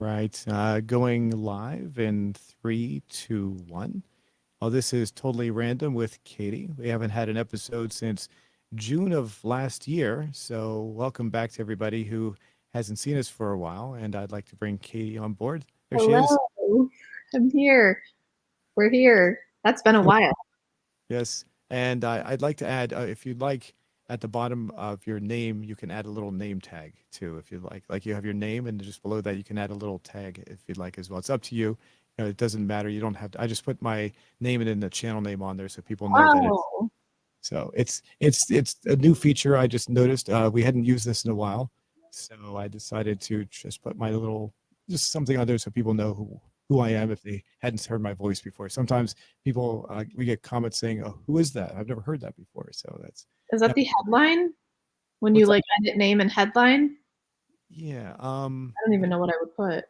Right. Going live in three, two, one. Oh, this is totally random with Katie. We haven't had an episode since June of last year. So, welcome back to everybody who hasn't seen us for a while. And I'd like to bring Katie on board. There she is. Hello, I'm here. We're here. That's been a while. Yes. And I'd like to add, if you'd like, at the bottom of your name, you can add a little name tag too, if you'd like. Like you have your name, and just below that, you can add a little tag if you'd like as well. It's up to you. It doesn't matter. You don't have to. I just put my name and then the channel name on there so people know that it's Wow. so it's a new feature I just noticed. We hadn't used this in a while, so I decided to just put my little just something on there so people know who I am if they hadn't heard my voice before. Sometimes people we get comments saying, "Oh, who is that? I've never heard that before." So Is that that the headline? When you what's that? like edit name and headline? Yeah. I don't even know what I would put.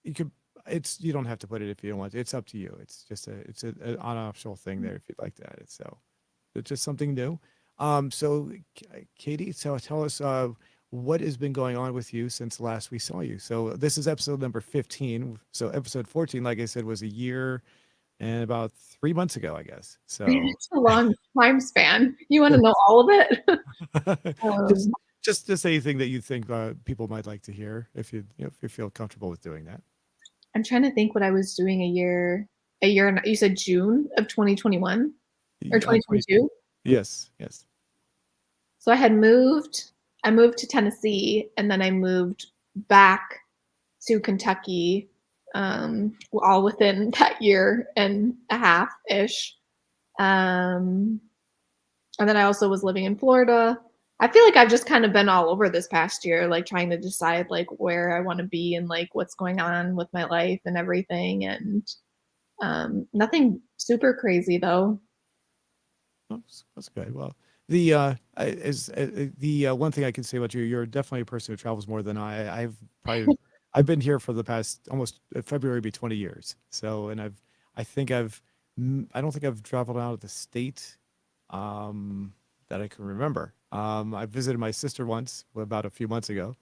You could. It's you don't have to put it if you don't want to. It's up to you. It's just an optional thing there if you'd like to add it. So it's just something new. So Katie, so tell us what has been going on with you since last we saw you. So this is episode number 15. So episode 14, like I said, was a year and about 3 months ago, I guess. So It's a long time span. You want to know all of it? just Um, just anything that you think people might like to hear if you feel comfortable with doing that. I'm trying to think what I was doing a year and you said June of 2021 or 20, 2022. yes, yes. So I moved to Tennessee and then I moved back to Kentucky, all within that year and a half ish. Um, and then I also was living in Florida. I feel like I've just kind of been all over this past year, like trying to decide like where I want to be and like what's going on with my life and everything. And nothing super crazy though. That's good. Well, the one thing I can say about you, you're definitely a person who travels more than I. I've been here for the past almost February will be 20 years. So, and I think I don't think I've traveled out of the state that I can remember. I visited my sister once about a few months ago,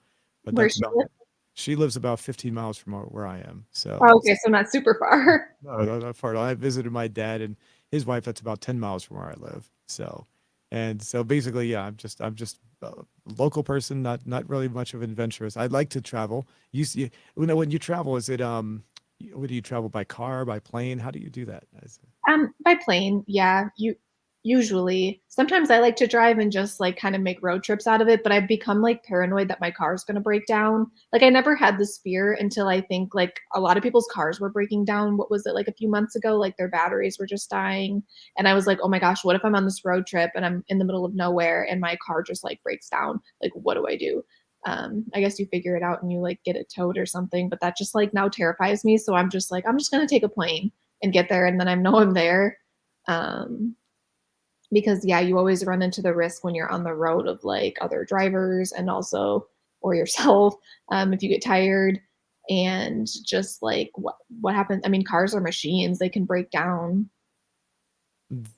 but Where that's she about lives. it. She lives about 15 miles from where I am. Oh, So, okay, so not super far. no, not far at all. I visited my dad and his wife. That's about 10 miles from where I live. So, and so basically, yeah, I'm just a local person, not really much of an adventurous. I like to travel. When you travel, is it would you travel by car, by plane? How do you do that? By plane, yeah. You usually. Sometimes I like to drive and just like kind of make road trips out of it, but I've become like paranoid that my car is going to break down. Like I never had this fear until I think like a lot of people's cars were breaking down. What was it like a few months ago? Like their batteries were just dying, and I was like, "Oh my gosh, what if I'm on this road trip and I'm in the middle of nowhere and my car just like breaks down? Like what do I do?" I guess you figure it out and you like get it towed or something, but that just like now terrifies me. So I'm just like, I'm just going to take a plane and get there and then I know I'm there. Um, because yeah, you always run into the risk when you're on the road of like other drivers and also or yourself if you get tired and just like what happens. I mean, cars are machines; they can break down.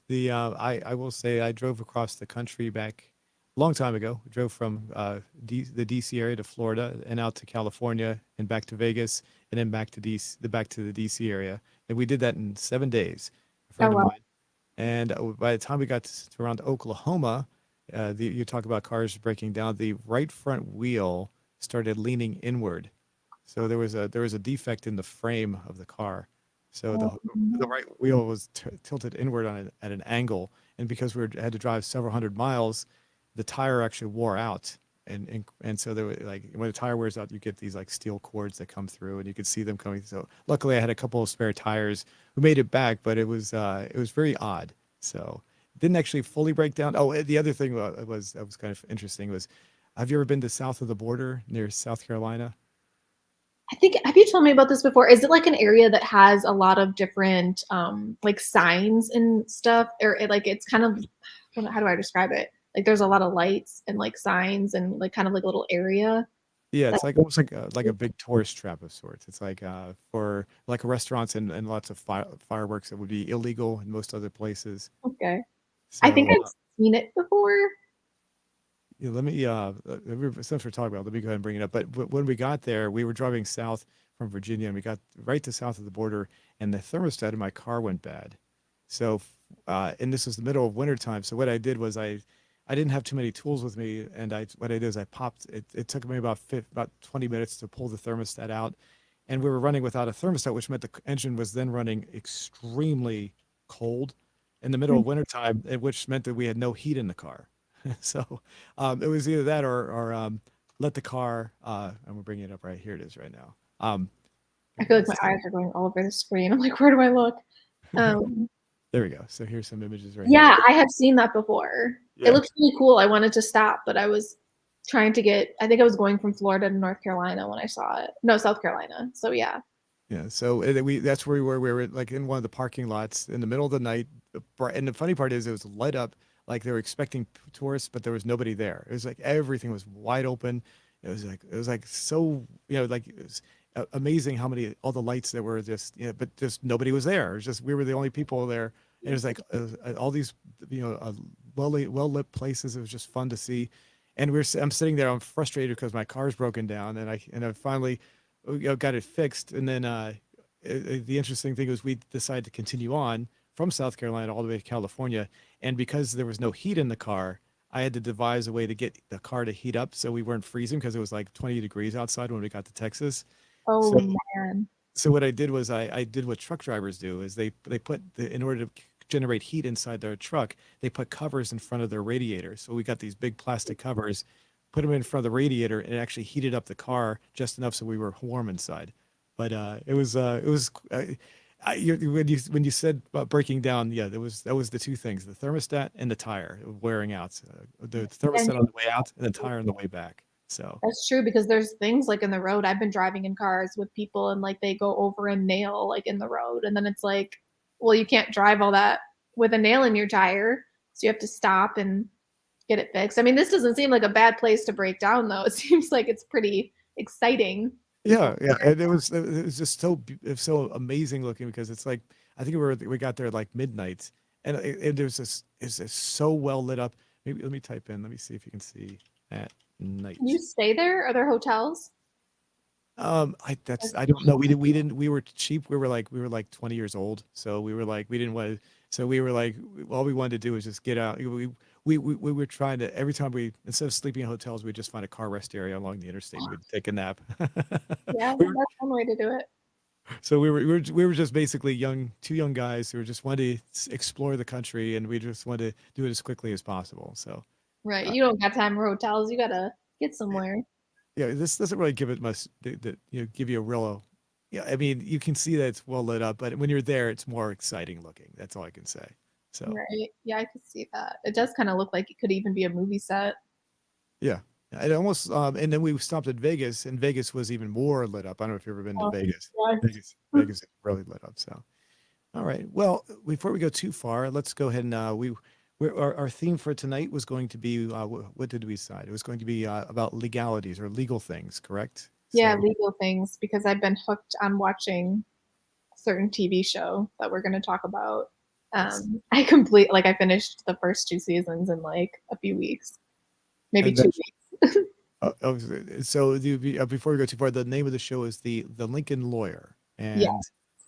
I will say I drove across the country back a long time ago. I drove from the DC area to Florida and out to California and back to Vegas and then back to back to the DC area. And we did that in 7 days. A Oh friend of well. mine. And by the time we got to around Oklahoma, you talk about cars breaking down. The right front wheel started leaning inward, so there was a defect in the frame of the car. So the right wheel was tilted inward at an angle, and because had to drive several hundred miles, the tire actually wore out. And so there were like when the tire wears out, you get these like steel cords that come through, and you could see them coming. So luckily, I had a couple of spare tires who made it back, but it was very odd. So it didn't actually fully break down. Oh, and the other thing was that was kind of interesting was, have you ever been to south of the border near South Carolina? I think have you told me about this before? Is it like an area that has a lot of different like signs and stuff, or like it's kind of how do I describe it? Like there's a lot of lights and like signs and like kind of like a little area. Yeah, That, it's like almost like a big tourist trap of sorts. It's like for like restaurants and lots of fireworks that would be illegal in most other places. okay. I think So I've seen it before. Yeah, since we're talking about, let me go ahead and bring it up. But when we got there, we were driving south from Virginia, and we got right to south of the border, and the thermostat in my car went bad. So, and this was the middle of winter time. So what I did was I didn't have too many tools with me, and what I did is I popped it. It took me about 20 minutes to pull the thermostat out, and we were running without a thermostat, which meant the engine was then running extremely cold in the middle of winter time, which meant that we had no heat in the car. So it was either that or let the car. And we're bringing it up right here. It is right now. I Here it feel like my is. eyes are going all over the screen. I'm like, where do I look? Um, There we go. So here's some images right here. yeah, I have seen that before. It Yeah. looks really cool. I wanted to stop, but I was trying to get, I think I was going from Florida to North Carolina when I saw it. No, South Carolina. So yeah. Yeah. So that's where we were. We were like in one of the parking lots in the middle of the night. And the funny part is it was light up like they were expecting tourists, but there was nobody there. It was like everything was wide open. It was like so, like it was amazing how many all the lights that were just, but just nobody was there. It was just we were the only people there. And it was like all these, well lit places. It was just fun to see. And I'm sitting there. I'm frustrated because my car's broken down, and I finally got it fixed. And then the interesting thing was we decided to continue on from South Carolina all the way to California. And because there was no heat in the car, I had to devise a way to get the car to heat up so we weren't freezing because it was like 20 degrees outside when we got to Texas. Oh So man. so what I did was I did what truck drivers do is they put in order to generate heat inside their truck, they put covers in front of their radiator. So we got these big plastic covers, put them in front of the radiator, and it actually heated up the car just enough so we were warm inside. But when you said about breaking down, yeah, that was the two things: the thermostat and the tire wearing out. The And thermostat on the way out and the tire on the way back. So that's true because there's things like in the road. I've been driving in cars with people and like they go over a nail like in the road. And then it's like, well, you can't drive all that with a nail in your tire. So you have to stop and get it fixed. I mean, this doesn't seem like a bad place to break down though. It seems like it's pretty exciting. yeah, yeah, and it was just it was so amazing looking because it's like I think we got there at like midnight, and there's this it's just so well lit up. Maybe let me type in. Let me see if you can see at Can you night. stay there? Are there hotels? I don't know. We didn't we were cheap. We were like 20 years old, so we didn't want to. So we were like all we wanted to do was just get out. We were trying to every time we instead of sleeping in hotels, we'd just find a car rest area along the interstate and we'd take a nap. Yeah, We were, that's one way to do it. so we were just basically two young guys who were just wanted to explore the country, and we just wanted to do it as quickly as possible. So Right. uh, You don't got time for hotels. You gotta get somewhere. yeah, this doesn't really give it much give you a real. Yeah, I mean, you can see that it's well lit up, but when you're there, it's more exciting looking. That's all I can say. So Right. Yeah, I could see that. It does kind of look like it could even be a movie set. yeah, it almost. And then we stopped at Vegas, and Vegas was even more lit up. I don't know if you've ever been to Oh, Vegas. yeah. Vegas is really lit up. So all right. Well, before we go too far, let's go ahead and our theme for tonight was going to be what did we decide? It was going to be about legalities or legal things, correct? Yeah, So legal things because I've been hooked on watching a certain TV show that we're going to talk about. yes, I finished the first two seasons in like a few weeks, maybe and 2 weeks. before we go too far, the name of the show is the Lincoln Lawyer, Yeah,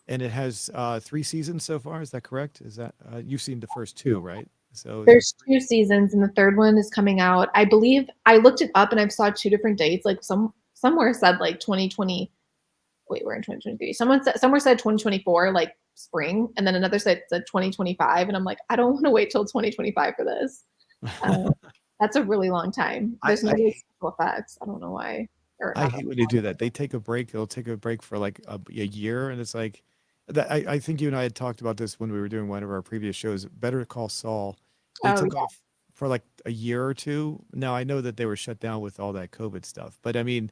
and it has 3 seasons so far. Is that correct? Is that you've seen the first two, right? So is there there's two seasons and the third one is coming out. I believe I looked it up and I saw two different dates. Like somewhere said like 2020. Wait, we're in 2023. Somewhere said 2024, like spring, and then another said 2025, and I'm like, I don't want to wait till 2025 for this. Uh, that's a really long time. I, There's no I really special effects. I don't know why, or I not. hate when they do that. They take a break. They'll take a break for like a year, and it's like that. I think you and I had talked about this when we were doing one of our previous shows, Better Call Saul. They Oh took yeah, off for like a year or two. Now I know that they were shut down with all that COVID stuff, but I mean,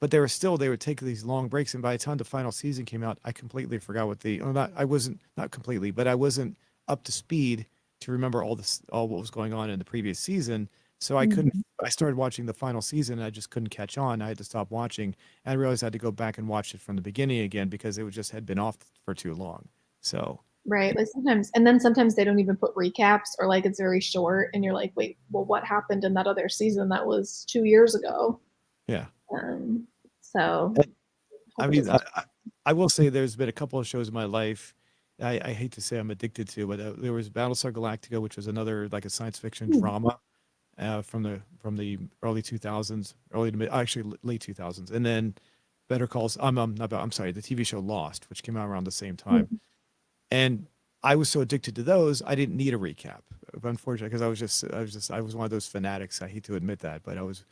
but they would take these long breaks, and by the time the final season came out, I completely forgot not I wasn't not completely, but I wasn't up to speed to remember all what was going on in the previous season. So Mhm. I started watching the final season and I just couldn't catch on. I had to stop watching. And I realized I had to go back and watch it from the beginning again because it was just had been off for too long. So Right. Like sometimes, and then sometimes they don't even put recaps or like it's very short and you're like, wait, well, what happened in that other season that was 2 years ago? Yeah. Um, so And, I hope it mean, doesn't. I will say there's been a couple of shows in my life I hate to say I'm addicted to, but there was Battlestar Galactica, which was another like a science fiction Hmm. drama from the early 2000s, early to mid, actually late 2000s, and then Better Calls. Not, I'm sorry, the TV show Lost, which came out around the same time. And I was so addicted to those, I didn't need a recap. Unfortunately, because I was one of those fanatics. I hate to admit that, but I was.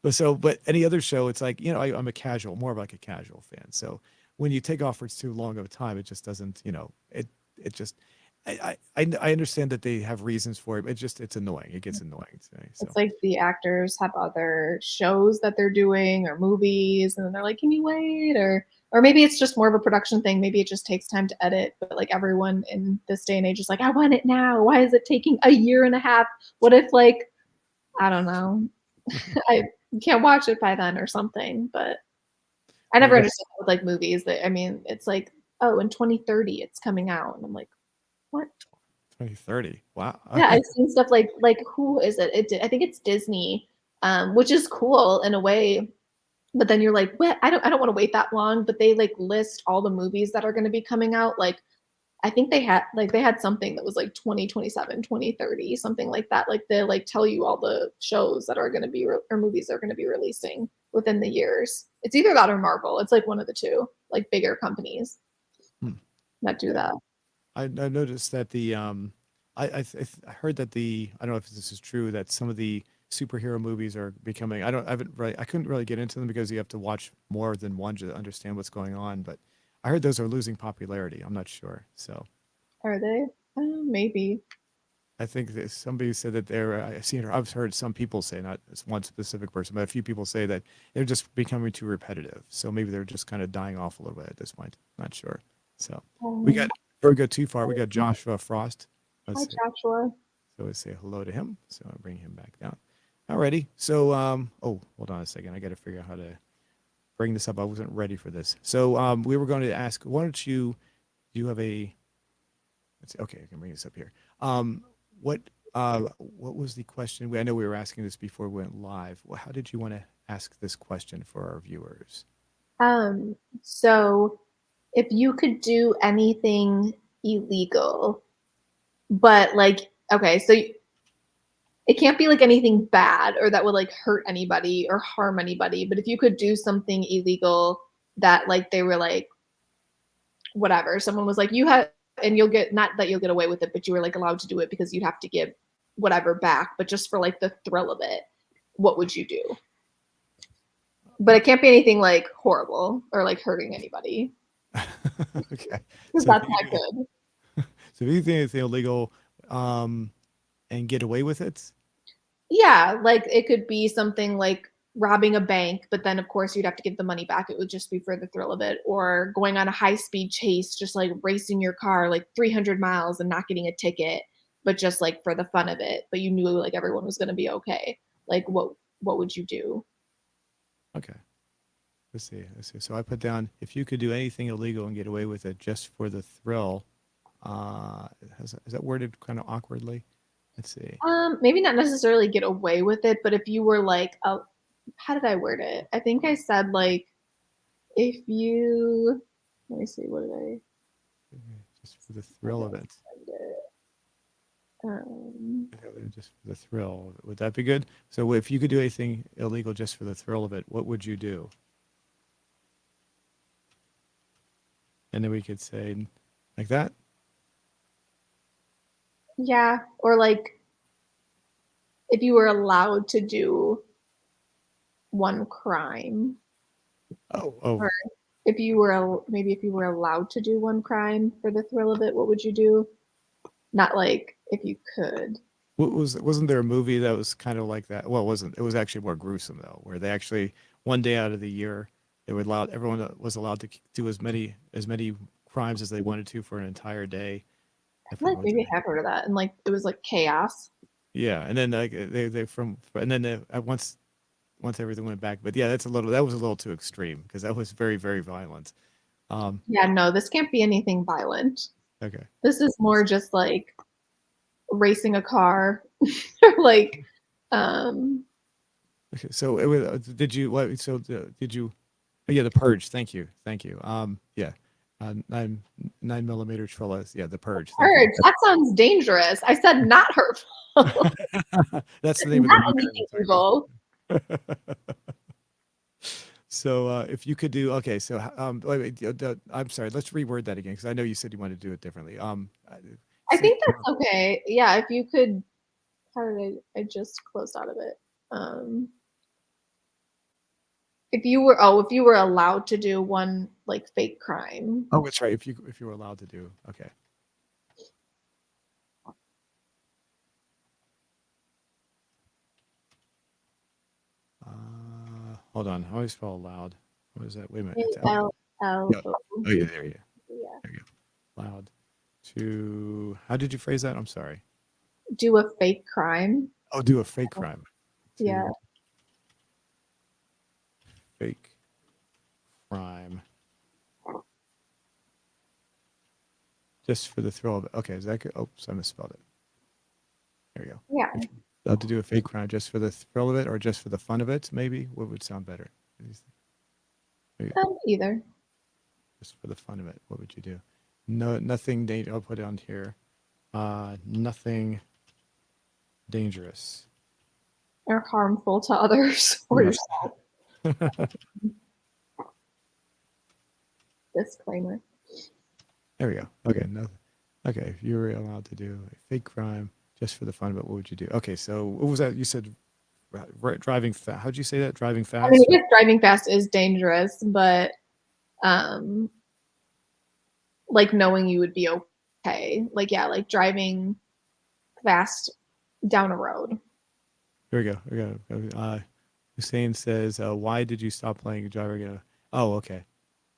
But any other show, it's like, I'm a casual, more of like a casual fan. So when you take off for too long of a time, it just doesn't, it just, I understand that they have reasons for it. But it's annoying. It gets annoying to me. It's So like the actors have other shows that they're doing or movies, and then they're like, "Can you wait?" Or maybe it's just more of a production thing. Maybe it just takes time to edit. But like everyone in this day and age is like, "I want it now. Why is it taking a year and a half? What if like I don't know, I can't watch it by then or something?" But I we never got understood with like movies that I mean, it's like, oh, in 2030 it's coming out, and I'm like, what? 2030. Wow. Yeah, I've seen stuff like who is it? I think it's Disney, which is cool in a way. But then you're like, what? I don't want to wait that long. But they like list all the movies that are going to be coming out. Like I think they had something that was like 2027, 2030, something like that. Like they like tell you all the shows that are going to be or movies that are going to be releasing within the years. It's either that or Marvel. It's like one of the two, like bigger companies Hmm. that do Yeah. that. I noticed that I heard that I don't know if this is true, that some of the superhero movies are becoming, I couldn't really get into them because you have to watch more than one to understand what's going on, but I heard those are losing popularity. I'm not sure. So Are they? Maybe. I think that somebody said that I've heard some people say, not as one specific person, but a few people say that they're just becoming too repetitive. So maybe they're just kind of dying off a little bit at this point. Not sure. So we got, Um, before we go too far, we got Joshua Frost. Hi, Let's see. Joshua. So let's say hello to him. So I'll bring him back down. Alrighty. So oh, hold on a second. I got to figure out how to bring this up. I wasn't ready for this. So we were going to ask, why don't you do you have a let's see, okay, I can bring this up here. What what was the question? I know we were asking this before we went live. Well, how did you want to ask this question for our viewers? So if you could do anything illegal, but like, okay, so it can't be like anything bad or that would like hurt anybody or harm anybody, but if you could do something illegal that like they were like, whatever, someone was like, you have, and you'll get, not that you'll get away with it, but you were like allowed to do it because you'd have to give whatever back, but just for like the thrill of it, what would you do? But it can't be anything like horrible or like hurting anybody Okay. because So if that's you not could, good. so if you think it's illegal, um, and get away with it, Yeah, like it could be something like robbing a bank, but then of course you'd have to give the money back. It would just be for the thrill of it. Or going on a high speed chase, just like racing your car like 300 miles and not getting a ticket, but just like for the fun of it. But you knew like everyone was going to be okay. Like what would you do? okay. Let's see. Let's see. So I put down, if you could do anything illegal and get away with it just for the thrill. Is that worded kind of awkwardly? Let's see. Maybe not necessarily get away with it, but if you were like how did I word it? I think I said like if you let me see, what did I Just for the thrill of it. send it? Um, Just for the thrill. Would that be good? So if you could do anything illegal just for the thrill of it, what would you do? And then we could say like that. yeah, or like if you were allowed to do one crime, Oh, oh. or if you were maybe if you were allowed to do one crime for the thrill of it, what would you do? Not like if you could. Wasn't there a movie that was kind of like that? Well, it wasn't. It was actually more gruesome though, where they actually one day out of the year they would allow everyone was allowed to do as many crimes as they wanted to for an entire day. I I feel forget like what the maybe name. I have heard of that, and like it was like chaos. Yeah, and then like they from and then once everything went back. But yeah, that was a little too extreme because that was very very violent. Um, Yeah, no, this can't be anything violent. Okay. This is more just like racing a car or like um Okay. So it was, did you what? So did you? Oh, yeah, the Purge. Thank you. Thank you. Yeah. 9 millimeter Trilla. Yeah, the Purge. Thank you. purge. That sounds dangerous. I said not hurtful. That's the name of the Not movie I anything was talking evil. about. So if you could do okay, so wait, I'm sorry. Let's reword that again because I know you said you wanted to do it differently. I Say, think that's okay. Yeah, if you could. How did I just closed out of it? If you were allowed to do one like fake crime. oh, it's right. If you were allowed to do okay. Hold on. How do I spell allowed? What is that? Wait a minute. It's L. Yeah. ALL. Oh yeah. There you go. Yeah. There you go. Allowed to. How did you phrase that? I'm sorry. Do a fake crime. Oh, do a fake crime. Yeah. To fake crime. Just for the thrill of it. Okay, is that good? Oops, I misspelled it. There you go. Yeah. Love to do a fake crime just for the thrill of it or just for the fun of it, maybe? What would sound better? Maybe Either. just for the fun of it. What would you do? No, nothing dangerous. I'll put it on here. Nothing dangerous. Or harmful to others or Yes. yourself. Disclaimer. There we go. Okay, nothing. Okay, if you were allowed to do a fake crime just for the fun of it, what would you do? Okay, so what was that? You said driving fast. How'd you say that? Driving fast? I mean, I guess driving fast is dangerous, but like knowing you would be okay. Like, yeah, like driving fast down a road. Here we go. Hussein says, "Why did you stop playing Driver again?" Oh, okay.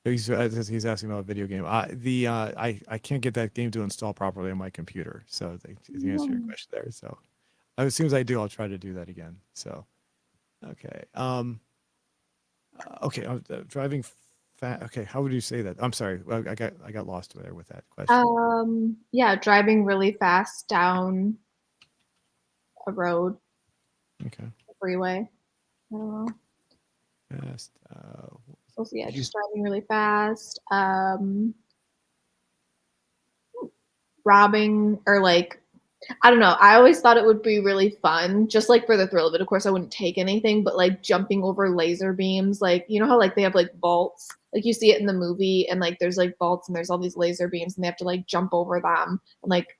He's asking about a video game. I can't get that game to install properly on my computer. So to answer your question there. So as soon as I do, I'll try to do that again. So okay. Okay. Driving fast. Okay. How would you say that? I'm sorry. I got lost there with that question. Yeah, driving really fast down a road, Okay. a freeway. I don't know. Fast. So yeah, just driving really fast. Robbing or like I don't know. I always thought it would be really fun, just like for the thrill of it. Of course, I wouldn't take anything, but like jumping over laser beams, like you know how like they have like vaults, like you see it in the movie, and like there's like vaults and there's all these laser beams, and they have to like jump over them and like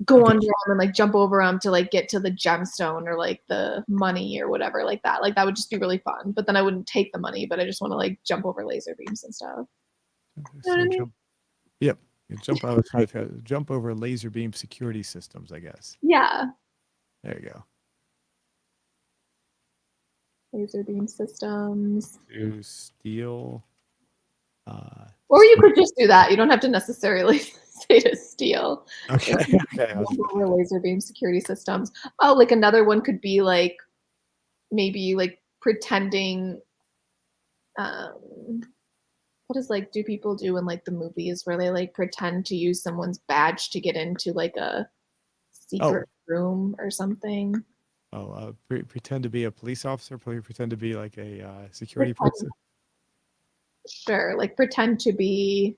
go Okay. under them and like jump over them to like get to the gemstone or like the money or whatever like that. Like that would just be really fun. But then I wouldn't take the money, but I just want to like jump over laser beams and stuff. You know what I So mean? Yep. You jump over laser beam security systems, I guess. Yeah. There you go. Laser beam systems. To steal. Or you could just do that. You don't have to necessarily say to steal. Okay. Okay. Over laser beam security systems. Oh, like another one could be like maybe like pretending what is like do people do in like the movies where they like pretend to use someone's badge to get into like a secret room or something? Pretend to be a police officer. Pretend to be like a security person. Sure, like pretend to be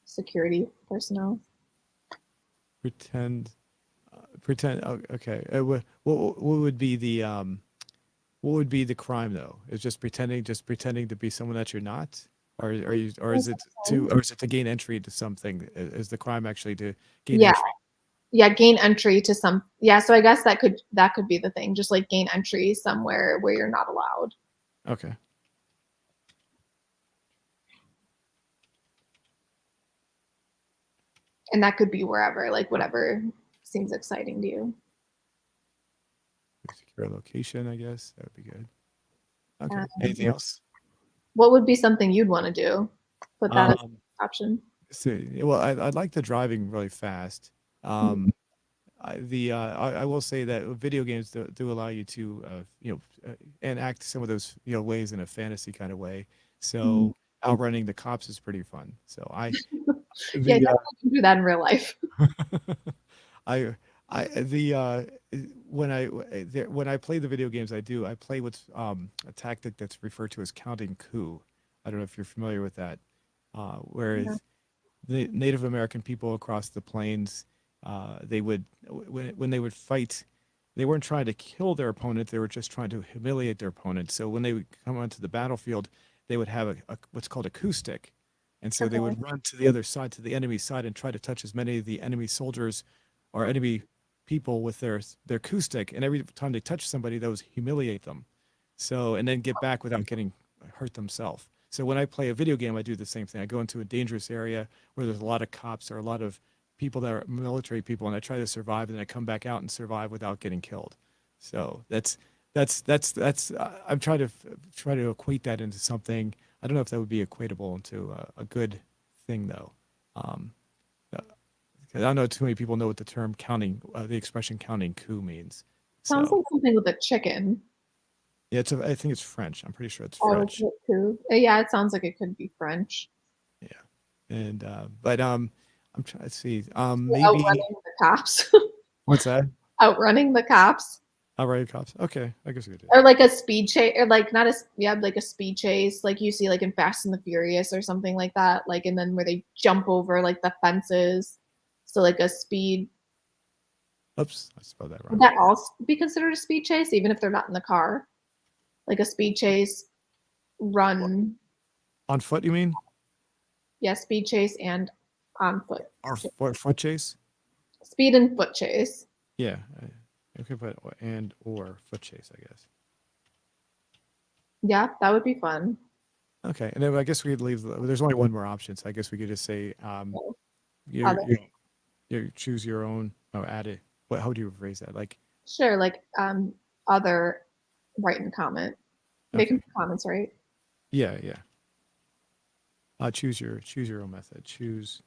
security personnel. Pretend. Oh, okay. What would be the what would be the crime though? Is just pretending to be someone that you're not, or is it to gain entry to something? Is the crime actually to gain entry? Yeah, gain entry to some. Yeah, so I guess that could be the thing. Just like gain entry somewhere where you're not allowed. Okay. And that could be wherever, like whatever seems exciting to you. Secure a location, I guess that would be good. Okay. Anything else? What would be something you'd want to do? Put that as an option. Well, I'd like the driving really fast. I will say that video games do allow you to enact some of those ways in a fantasy kind of way. So outrunning the cops is pretty fun. So Yeah, I the definitely can do that in real life. I the when I play the video games I play what's a tactic that's referred to as counting coup. I don't know if you're familiar with that. Yeah. Whereas the Native American people across the plains, they would when they would fight, they weren't trying to kill their opponent, they were just trying to humiliate their opponent. So when they would come onto the battlefield, they would have a what's called a coup stick. And so they Okay. would run to the other side, to the enemy side, and try to touch as many of the enemy soldiers or enemy people with their coup stick. And every time they touch somebody, that was humiliate them. So and then get back without getting hurt themselves. So when I play a video game, I do the same thing. I go into a dangerous area where there's a lot of cops or a lot of people that are military people, and I try to survive, and I come back out and survive without getting killed. So I'm trying to try to equate that into something. I don't know if that would be equatable into a good thing though. Um, 'Cause I don't know too many people know what the term counting, the expression counting coup means. Sounds So like something with a chicken. yeah, I think it's French. I'm pretty sure it's Or is French. it too? Yeah, it sounds like it could be French. Yeah, and but I'm trying to see. Maybe Outrunning the cops. what's that? Outrunning the cops. Outright cops. Okay, I guess we could do Or that. like a speed chase, or like not a yeah, like a speed chase, like you see like in Fast and the Furious or something like that. Like and then where they jump over like the fences. So like a speed. Oops, I spelled that Would wrong. that also be considered a speed chase, even if they're not in the car? Like a speed chase, What, run, on foot, you mean? yeah, speed chase and on foot. Or foot chase? Speed and foot chase. Yeah, I could put and or foot chase, I guess. Yeah, that would be fun. Okay, and then I guess we could leave. There's only one more option, so I guess we could just say So, you other, you choose your own. Oh, add it. What? How do you phrase that? Like, sure, like other write and comment. They can okay, put comments, right? yeah, yeah. Choose your own method. Choose.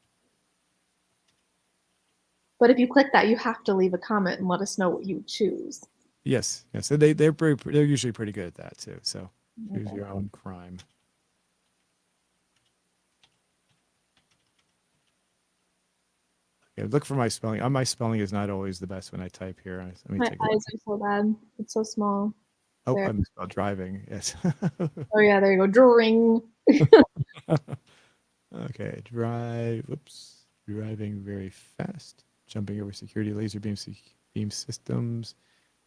But if you click that, you have to leave a comment and let us know what you choose. Yes, yes. So they're usually pretty good at that too. So choose Okay. your own crime. Okay, look for my spelling. My spelling is not always the best when I type here. Let me My take a look. eyes are so bad. It's so small. Oh, There. I misspelled driving. Yes. Oh yeah, there you go. Drawing. Okay, drive. Whoops. Driving very fast. Jumping over security laser beam systems.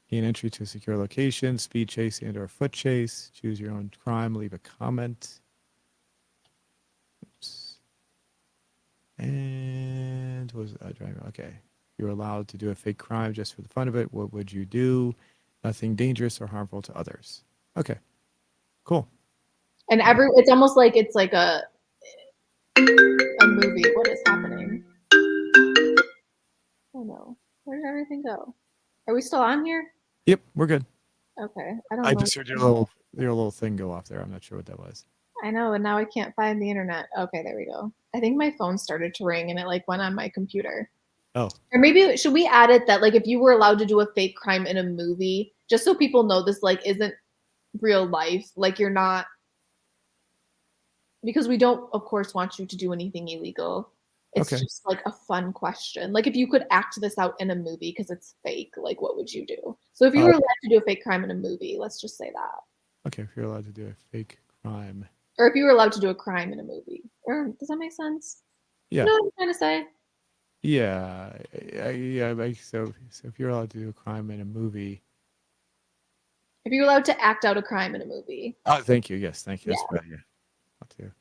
Gain entry to a secure location. Speed chase and or foot chase. Choose your own crime. Leave a comment. Oops. And what was driving? Okay. You're allowed to do a fake crime just for the fun of it. What would you do? Nothing dangerous or harmful to others. Okay. Cool. And it's almost like it's like a movie. What is happening? Oh no. Where did everything go? Are we still on here? Yep, we're good. Okay. I don't I know. just heard your little thing go off there. I'm not sure what that was. I know, and now I can't find the internet. Okay, there we go. I think my phone started to ring and it like went on my computer. Oh, Or maybe should we add it that like if you were allowed to do a fake crime in a movie, just so people know this like isn't real life, like you're not, because we don't of course want you to do anything illegal. It's okay. just like a fun question. Like if you could act this out in a movie because it's fake, like what would you do? So if you Uh, were allowed to do a fake crime in a movie, let's just say that. okay, if you're allowed to do a fake crime. Or if you were allowed to do a crime in a movie. Or does that make sense? You Yeah. know what I'm trying to say? Yeah. Yeah. So if you're allowed to do a crime in a movie. If you're allowed to act out a crime in a movie. Oh, thank you. Yes, thank you. Yeah. That's better. Yeah. I'll do.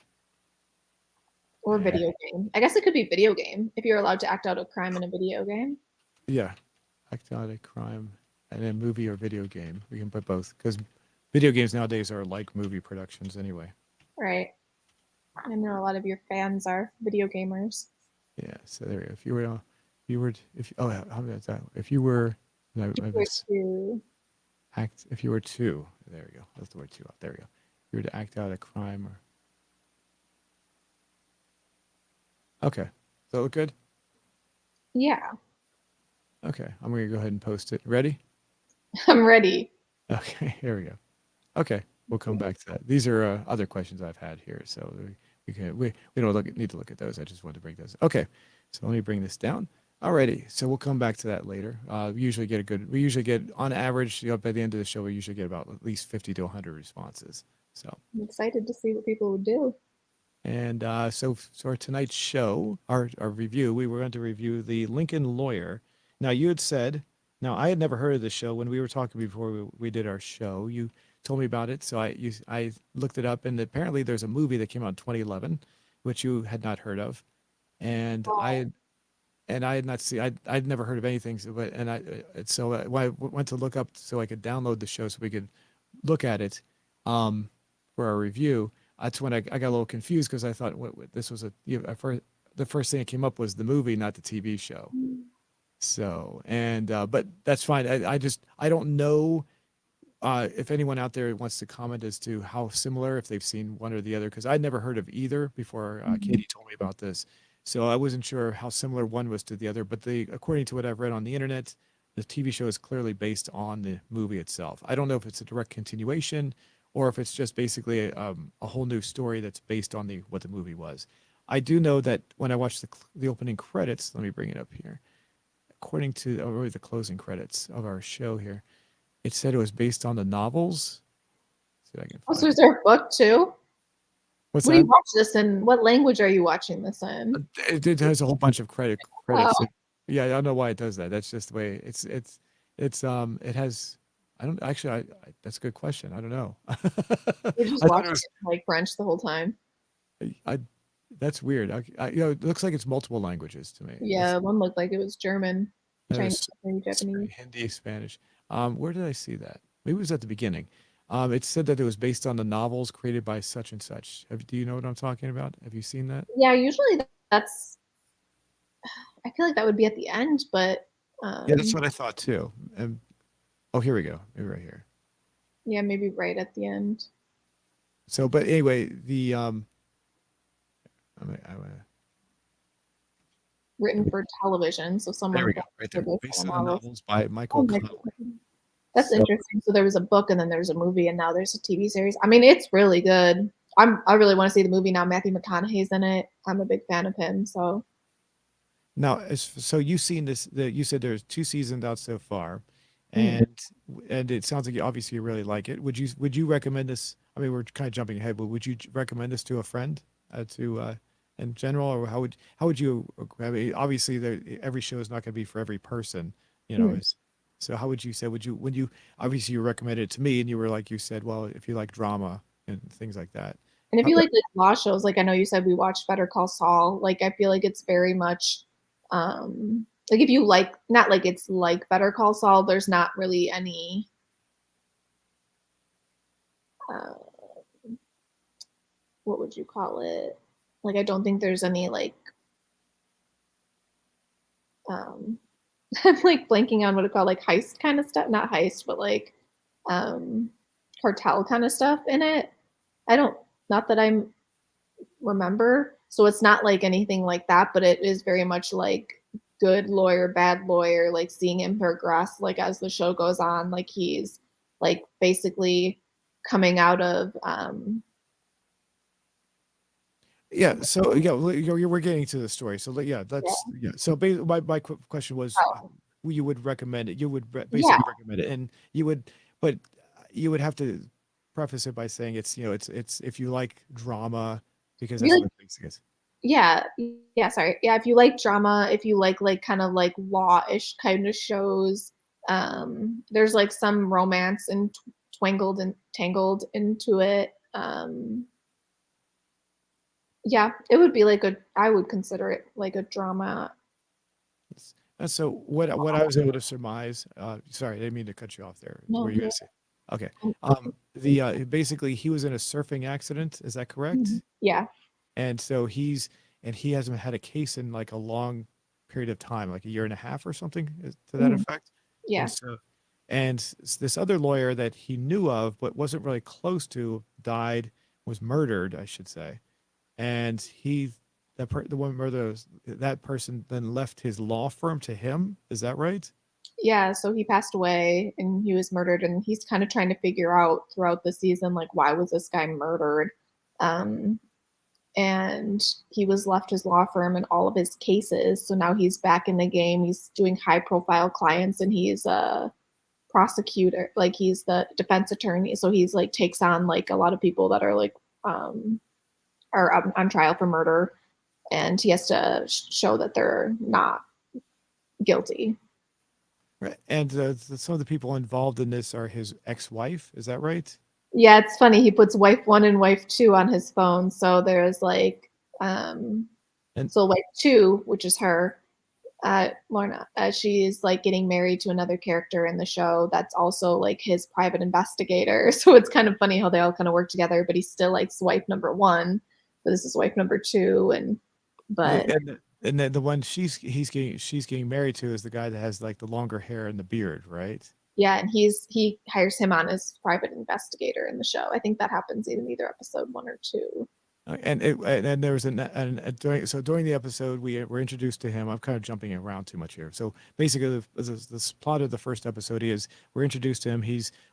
Or video game. I guess it could be video game if you're allowed to act out a crime in a video game. Yeah. Act out a crime in a movie or video game. We can put both because video games nowadays are like movie productions anyway. Right. I know a lot of your fans are video gamers. Yeah. So there we go. How about that? If you were, no, I miss, if you were two, there we go. That's the word two. There we go. If you were to act out a crime or, okay. Does that look good? Yeah, Okay. I'm going to go ahead and post it. Ready? I'm ready. Okay. Here we go. Okay. we'll come back to that. These are other questions I've had here, so we don't need to look at those. I just wanted to bring those. Okay, so let me bring this down. Alrighty, so we'll come back to that later. We usually get on average, by the end of the show, we usually get about at least 50 to 100 responses. So, I'm excited to see what people would do. and so our tonight's show, our review, we were going to review the Lincoln Lawyer. Now you had said, now I had never heard of the show when we were talking before we did our show. You told me about it, so I looked it up, and apparently there's a movie that came out in 2011, which you had not heard of, and Wow. I had not seen. I'd never heard of anything. So, when I went to look up so I could download the show so we could look at it for our review. That's when I got a little confused because I thought this was the first thing that came up was the movie, not the TV show. So but that's fine. I don't know if anyone out there wants to comment as to how similar, if they've seen one or the other, because I'd never heard of either before Katie told me about this. So I wasn't sure how similar one was to the other, but according to what I've read on the internet, the TV show is clearly based on the movie itself. I don't know if it's a direct continuation or if it's just basically a whole new story that's based on what the movie was. I do know that when I watched the opening credits, let me bring it up here. According to or the closing credits of our show here, it said it was based on the novels. Let's see if I can Oh, so find is it. there a book too? What's What do you that? watch this in? What language are you watching this in? It has a whole bunch of Wow. credits. Yeah, I don't know why it does that. That's just the way it has. I don't actually. That's a good question. I don't know. I You're just thought it watching was. it in, like French the whole time. I That's weird. It looks like it's multiple languages to me. Yeah, one looked like it was German, Chinese, There's maybe Japanese. Hindi, Spanish. Where did I see that? Maybe it was at the beginning. It said that it was based on the novels created by such and such. Do you know what I'm talking about? Have you seen that? Yeah, usually that's. I feel like that would be at the end, but Yeah, that's what I thought too. Oh, here we go. Maybe right here. yeah, maybe right at the end. So, but anyway, Written for television, so there someone we from go, right for there. this Based kind on of the novels. novels by Oh Michael my Connelly. God. That's So, interesting. So there was a book and then there's a movie and now there's a TV series. I mean, it's really good. I really want to see the movie now. Matthew McConaughey's in it. I'm a big fan of him. So now, so you've seen this. You said there's 2 seasons out so far, mm, and it sounds like obviously you really like it. Would you recommend this? I mean, we're kind of jumping ahead, but would you recommend this to a friend, in general, or how would you? I mean, obviously, every show is not going to be for every person, mm. so how would you say? When you obviously you recommended it to me, and you were like you said, well, if you like drama and things like that. And if How, you like law shows, like I know you said we watched Better Call Saul, like I feel like it's very much like if you like not like it's like Better Call Saul, there's not really any uh what would you call it? Like I don't think there's any like um I'm like blanking on what it called, like heist kind of stuff. Not heist, but like um cartel kind of stuff in it. I don't not that I remember. So it's not like anything like that, but it is very much like good lawyer, bad lawyer, like seeing him progress like as the show goes on, like he's like basically coming out of Yeah. So yeah, we're getting to the story. So yeah, that's yeah. yeah. So my question was, Oh, you would recommend it. You would yeah. basically recommend it, and but you would have to preface it by saying it's if you like drama because If you that's like what basic is. yeah, yeah, sorry. Yeah, if you like drama, if you like kind of like law-ish kind of shows, there's like some romance and twangled and tangled into it. Yeah, it would be like I would consider it like a drama. And so what I was able to surmise, sorry, I didn't mean to cut you off there. Were No, you gonna yeah. say? Okay. The basically he was in a surfing accident. Is that Mhm. correct? Yeah. And so he hasn't had a case in like a long period of time, like a year and a half or something to that Mhm. effect. And Yeah. so, this other lawyer that he knew of but wasn't really close to died, was murdered, I should say. And the one murder, that person then left his law firm to him. Is that right? Yeah, so he passed away and he was murdered, and he's kind of trying to figure out throughout the season, like, why was this guy murdered? Um, and he was left his law firm and all of his cases. So now he's back in the game. He's doing high profile clients, and he's a prosecutor, like he's the defense attorney. So he's like takes on like a lot of people that are like um are on trial for murder, and he has to show that they're not guilty. Right. And some of the people involved in this are his ex-wife. Is that right? Yeah, it's funny. He puts wife one and wife two on his phone. So there's like, um, And so wife two, which is her, Lorna, she's like getting married to another character in the show that's also like his private investigator. So it's kind of funny how they all kind of work together, but he still likes wife number one, but this is wife number two. But and then the one she's getting married to is the guy that has like the longer hair and the beard, right? yeah, and he hires him on as private investigator in the show. I think that happens in either episode one or two. And there was during the episode we were introduced to him. I'm kind of jumping around too much here. So basically, the plot of the first episode is we're introduced to him.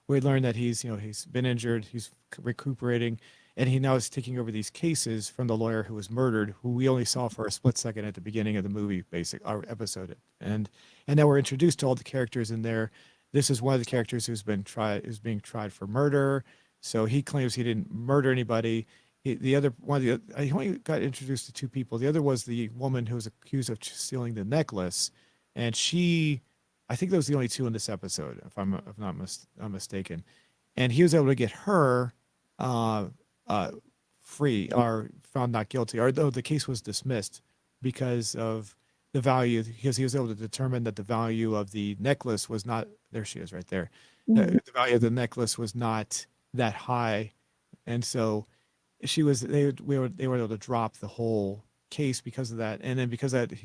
We learn that he's been injured, he's recuperating, and he now is taking over these cases from the lawyer who was murdered, who we only saw for a split second at the beginning of the movie, our episode, and now we're introduced to all the characters in there. This is one of the characters who's being tried for murder. So he claims he didn't murder anybody. The other one, I only got introduced to two people. The other was the woman who was accused of stealing the necklace, and I think those were the only two in this episode, if not I'm mistaken. And he was able to get her uh, uh, free or found not guilty, although the case was dismissed because of the value, because he was able to determine that the value of the necklace was not, there she is right there. Mhm. The value of the necklace was not that high. And so they were able to drop the whole case because of that. And then because of that,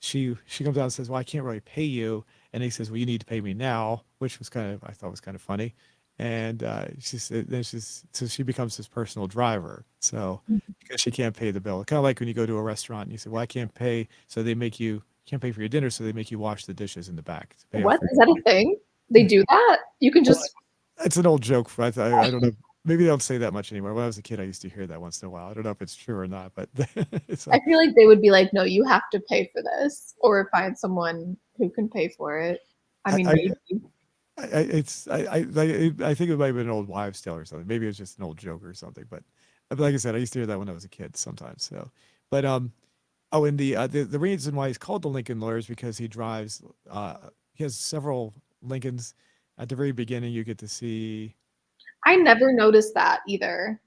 she comes out and says, well, I can't really pay you. And he says, well, you need to pay me now, which was I thought was kind of funny. And so she becomes his personal driver. So because she can't pay the bill, kind of like when you go to a restaurant and you say, well, I can't pay. So they make you can't pay for your dinner. So they make you wash the dishes in the back to pay off What for is that a thing? They do that? You can well, just it's an old joke. I don't know. Maybe they don't say that much anymore. When I was a kid, I used to hear that once in a while. I don't know if it's true or not, but it's I feel like they would be like, no, you have to pay for this, or find someone who can pay for it. I I, mean, I, maybe. I think it might have been an old wives' tale or something. Maybe it was just an old joke or something. But like I said, I used to hear that when I was a kid sometimes. So, but oh, and the reason why he's called the Lincoln Lawyer is because he has several Lincolns. At the very beginning, you get to see. I never noticed that either.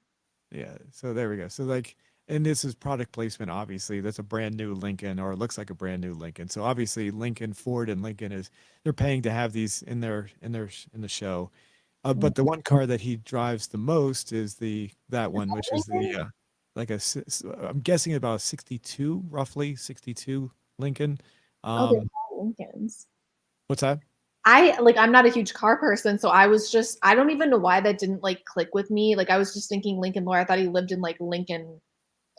Yeah, so there we go. So like, and this is product placement, obviously. That's a brand new Lincoln, or it looks like a brand new Lincoln. So obviously, Ford and Lincoln they're paying to have these in the show. But the one car that he drives the most is that one, which is Lincoln? I'm guessing about a 62, roughly 62 Lincoln. Oh, they're Um, all Lincolns. what's that? I'm not a huge car person, so I don't even know why that didn't like click with me. Like I was just thinking Lincoln Lawyer. I thought he lived in like Lincoln.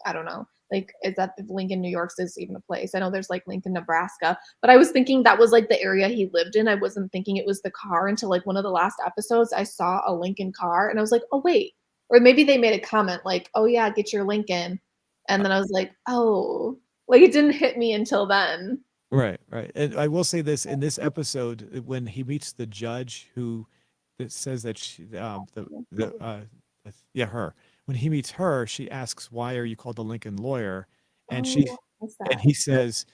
I don't know. Like, is that if Lincoln, New York is even a place? I know there's like Lincoln, Nebraska, but I was thinking that was like the area he lived in. I wasn't thinking it was the car until like one of the last episodes. I saw a Lincoln car and I was like, oh, wait. Or maybe they made a comment like, oh, yeah, get your Lincoln. And then I was like, oh, like it didn't hit me until then. Right, right. And I will say this in this episode, when he meets the judge who that says that yeah, her. When he meets her, she asks, "Why are you called the Lincoln Lawyer?" And Oh, what's and that? he says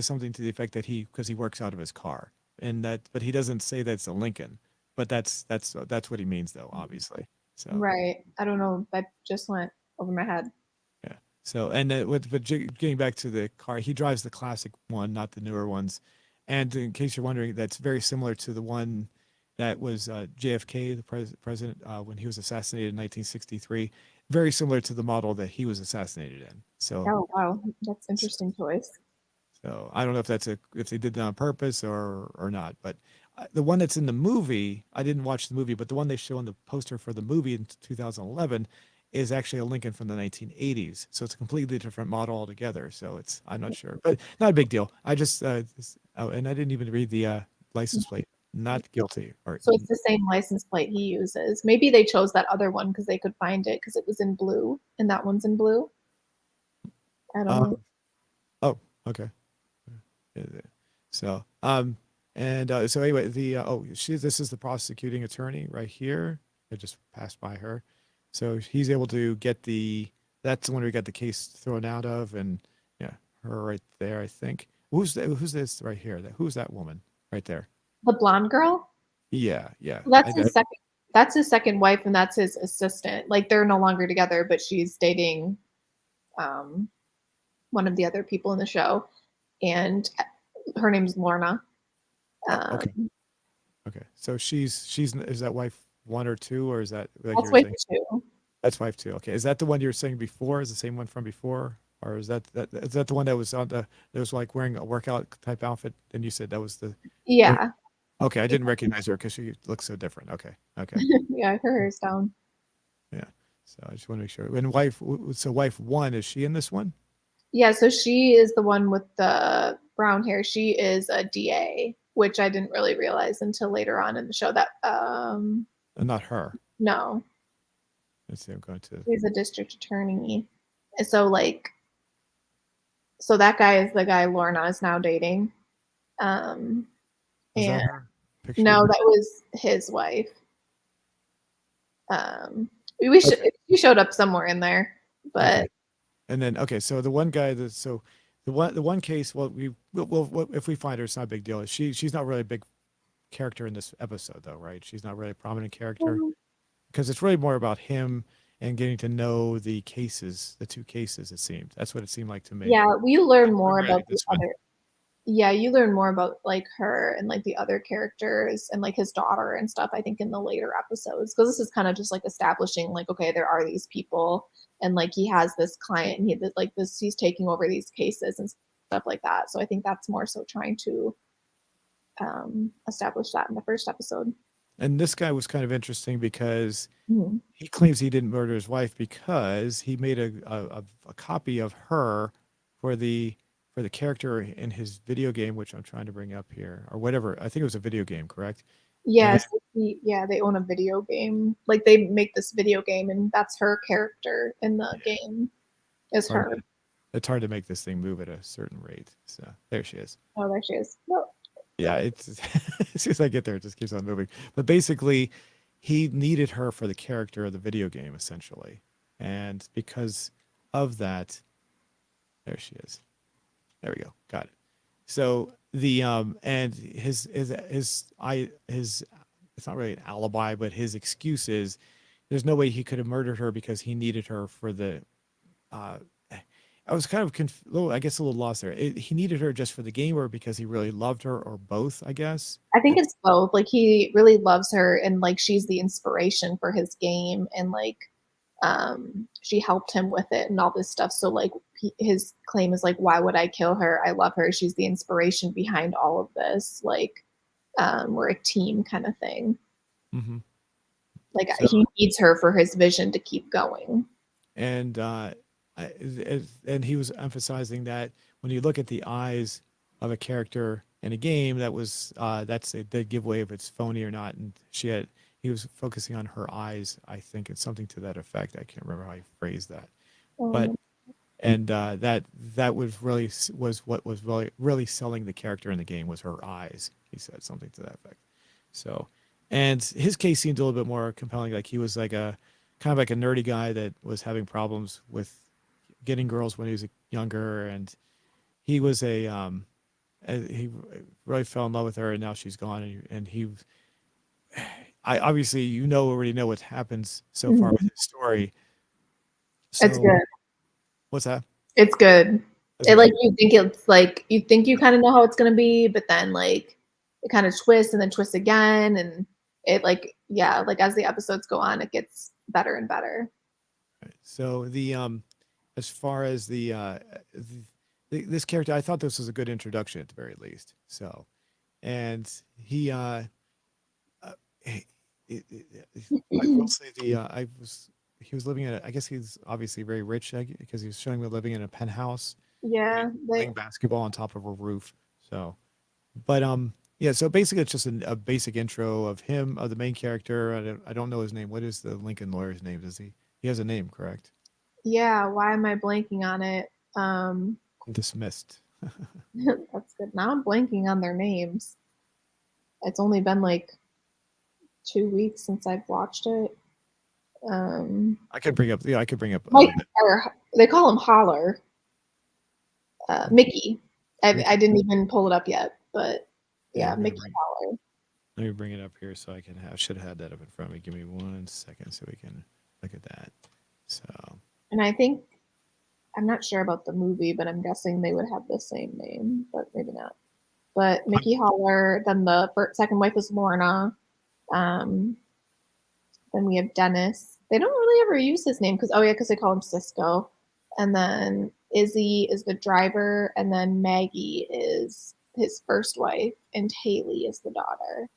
something to the effect that because he works out of his car, but he doesn't say that it's a Lincoln, but that's what he means though, obviously. So. Right. I don't know. That just went over my head. Yeah. So, and getting back to the car, he drives the classic one, not the newer ones. And in case you're wondering, that's very similar to the one that was JFK, the president, when he was assassinated in 1963. Very similar to the model that he was assassinated in. Oh, wow. That's interesting choice. So I don't know if they did that on purpose or not. But the one that's in the movie, I didn't watch the movie, but the one they show on the poster for the movie in 2011 is actually a Lincoln from the 1980s. So it's a completely different model altogether. So I'm not sure, but not a big deal. I just, and I didn't even read the license plate, not guilty. Or So it's the same license plate he uses. Maybe they chose that other one because they could find it because it was in blue and that one's in blue. I don't know. um, oh, okay. Yeah, yeah. So and so anyway, this is the prosecuting attorney right here. It just passed by her, so he's able to get that's the one we got the case thrown out of, and yeah, her right there. I think who's this right here? Who's that woman right there? The blonde girl? Yeah, yeah. Well, that's his second wife and that's his assistant. Like they're no longer together, but she's dating um one of the other people in the show. And her name's Lorna. Okay, Um, okay. So she's is that wife one or two, or is that like that's you're wife saying? two. That's wife two. Okay, is that the one you were saying before? Is the same one from before, or is that the one that was on that was like wearing a workout type outfit? And you said that was the. Or, Yeah. okay, I didn't recognize her because she looks so different. Okay, okay, Yeah, her hair's down. yeah. So I just want to make sure. And so wife one, is she in this one? Yeah, so she is the one with the brown hair. She is a DA, which I didn't really realize until later on in the show that Not her. no, Let's see. I'm going to. she's a district attorney. And so like so that guy is the guy Lorna is now dating. Um Is that and her picture? no, that was his wife. We should Okay. she showed up somewhere in there, Okay. but And then okay, so the one guy that so the one case, well, if we find her, it's not a big deal. She's not really a big character in this episode though, right? She's not really a prominent character because it's really more about him and getting to know the cases, the two cases. It seemed that's what it seemed like to me. yeah, we learn more Primarily about the this one. other. Yeah, you learn more about like her and like the other characters and like his daughter and stuff, I think in the later episodes. Because this is kind of just like establishing like, okay, there are these people and like he has this client and he's taking over these cases and stuff like that. So I think that's more so trying to establish that in the first episode. And this guy was kind of interesting because Mhm. he claims he didn't murder his wife because he made a copy of her for the character in his video game, which I'm trying to bring up here, or whatever. I think it was a video game, correct? And Yes, yeah, they own a video game. Like they make this video game and that's her character in the yeah, game is hard her. to, it's hard to make this thing move at a certain rate. So there she is. Oh, there she is. No. Yeah, it's as soon as I get there, it just keeps on moving. But basically, he needed her for the character of the video game, essentially. And because of that, there she is. There we go. Got it. So the and his it's not really an alibi, but his excuse is there's no way he could have murdered her because he needed her for the uh I was kind of I guess a little lost there. He needed her just for the game or because he really loved her or both, I guess. I think it's both. Like he really loves her and like she's the inspiration for his game and like she helped him with it and all this stuff. So like his claim is like, why would I kill her? I love her. She's the inspiration behind all of this. Like we're a team kind of thing. Hmm. Like So he needs her for his vision to keep going. and and he was emphasizing that when you look at the eyes of a character in a game, that's the giveaway if it's phony or not. And he was focusing on her eyes. I think it's something to that effect. I can't remember how he phrased that, but Um, and that was what was really selling the character in the game was her eyes. He said something to that effect. So, and his case seemed a little bit more compelling. Like he was like a kind of like a nerdy guy that was having problems with getting girls when he was younger, and he was he really fell in love with her, and now she's gone, and he I obviously already know what happens so far with mhm. his story. It's So good. what's that? It's good. Is It it like good? you think you kind of know how it's gonna be, but then like it kind of twists and then twists again, and it like yeah, like as the episodes go on, it gets better and better. Right. So as far as this character, I thought this was a good introduction at the very least. So, and uh he, I will say he was living in I guess he's obviously very rich because he was showing me living in a penthouse, Yeah, playing basketball on top of a roof. So, but Yeah, so basically it's just a basic intro of him, of the main character. I don't know his name. What is the Lincoln lawyer's name? Does he has a name, correct? Yeah, why am I blanking on it? Um, Dismissed. that's good. Now I'm blanking on their names. It's only been like 2 weeks since I've watched it. Um, I could bring up, yeah, I could bring up Mike, or they call him Holler. Mickey. I Mickey. didn't even pull it up yet, but Yeah, yeah, Mickey Holler. let me bring it up here so I can have, should have had that up in front of me. Give me 1 second so we can look at that. So, And I think I'm not sure about the movie, but I'm guessing they would have the same name, but maybe not. But I'm, Mickey Holler. Then the second wife is Lorna. Um, then we have Dennis. They don't really ever use his name because, oh yeah, because they call him Cisco. And then Izzy is the driver, and then Maggie is his first wife, and Haley is the daughter.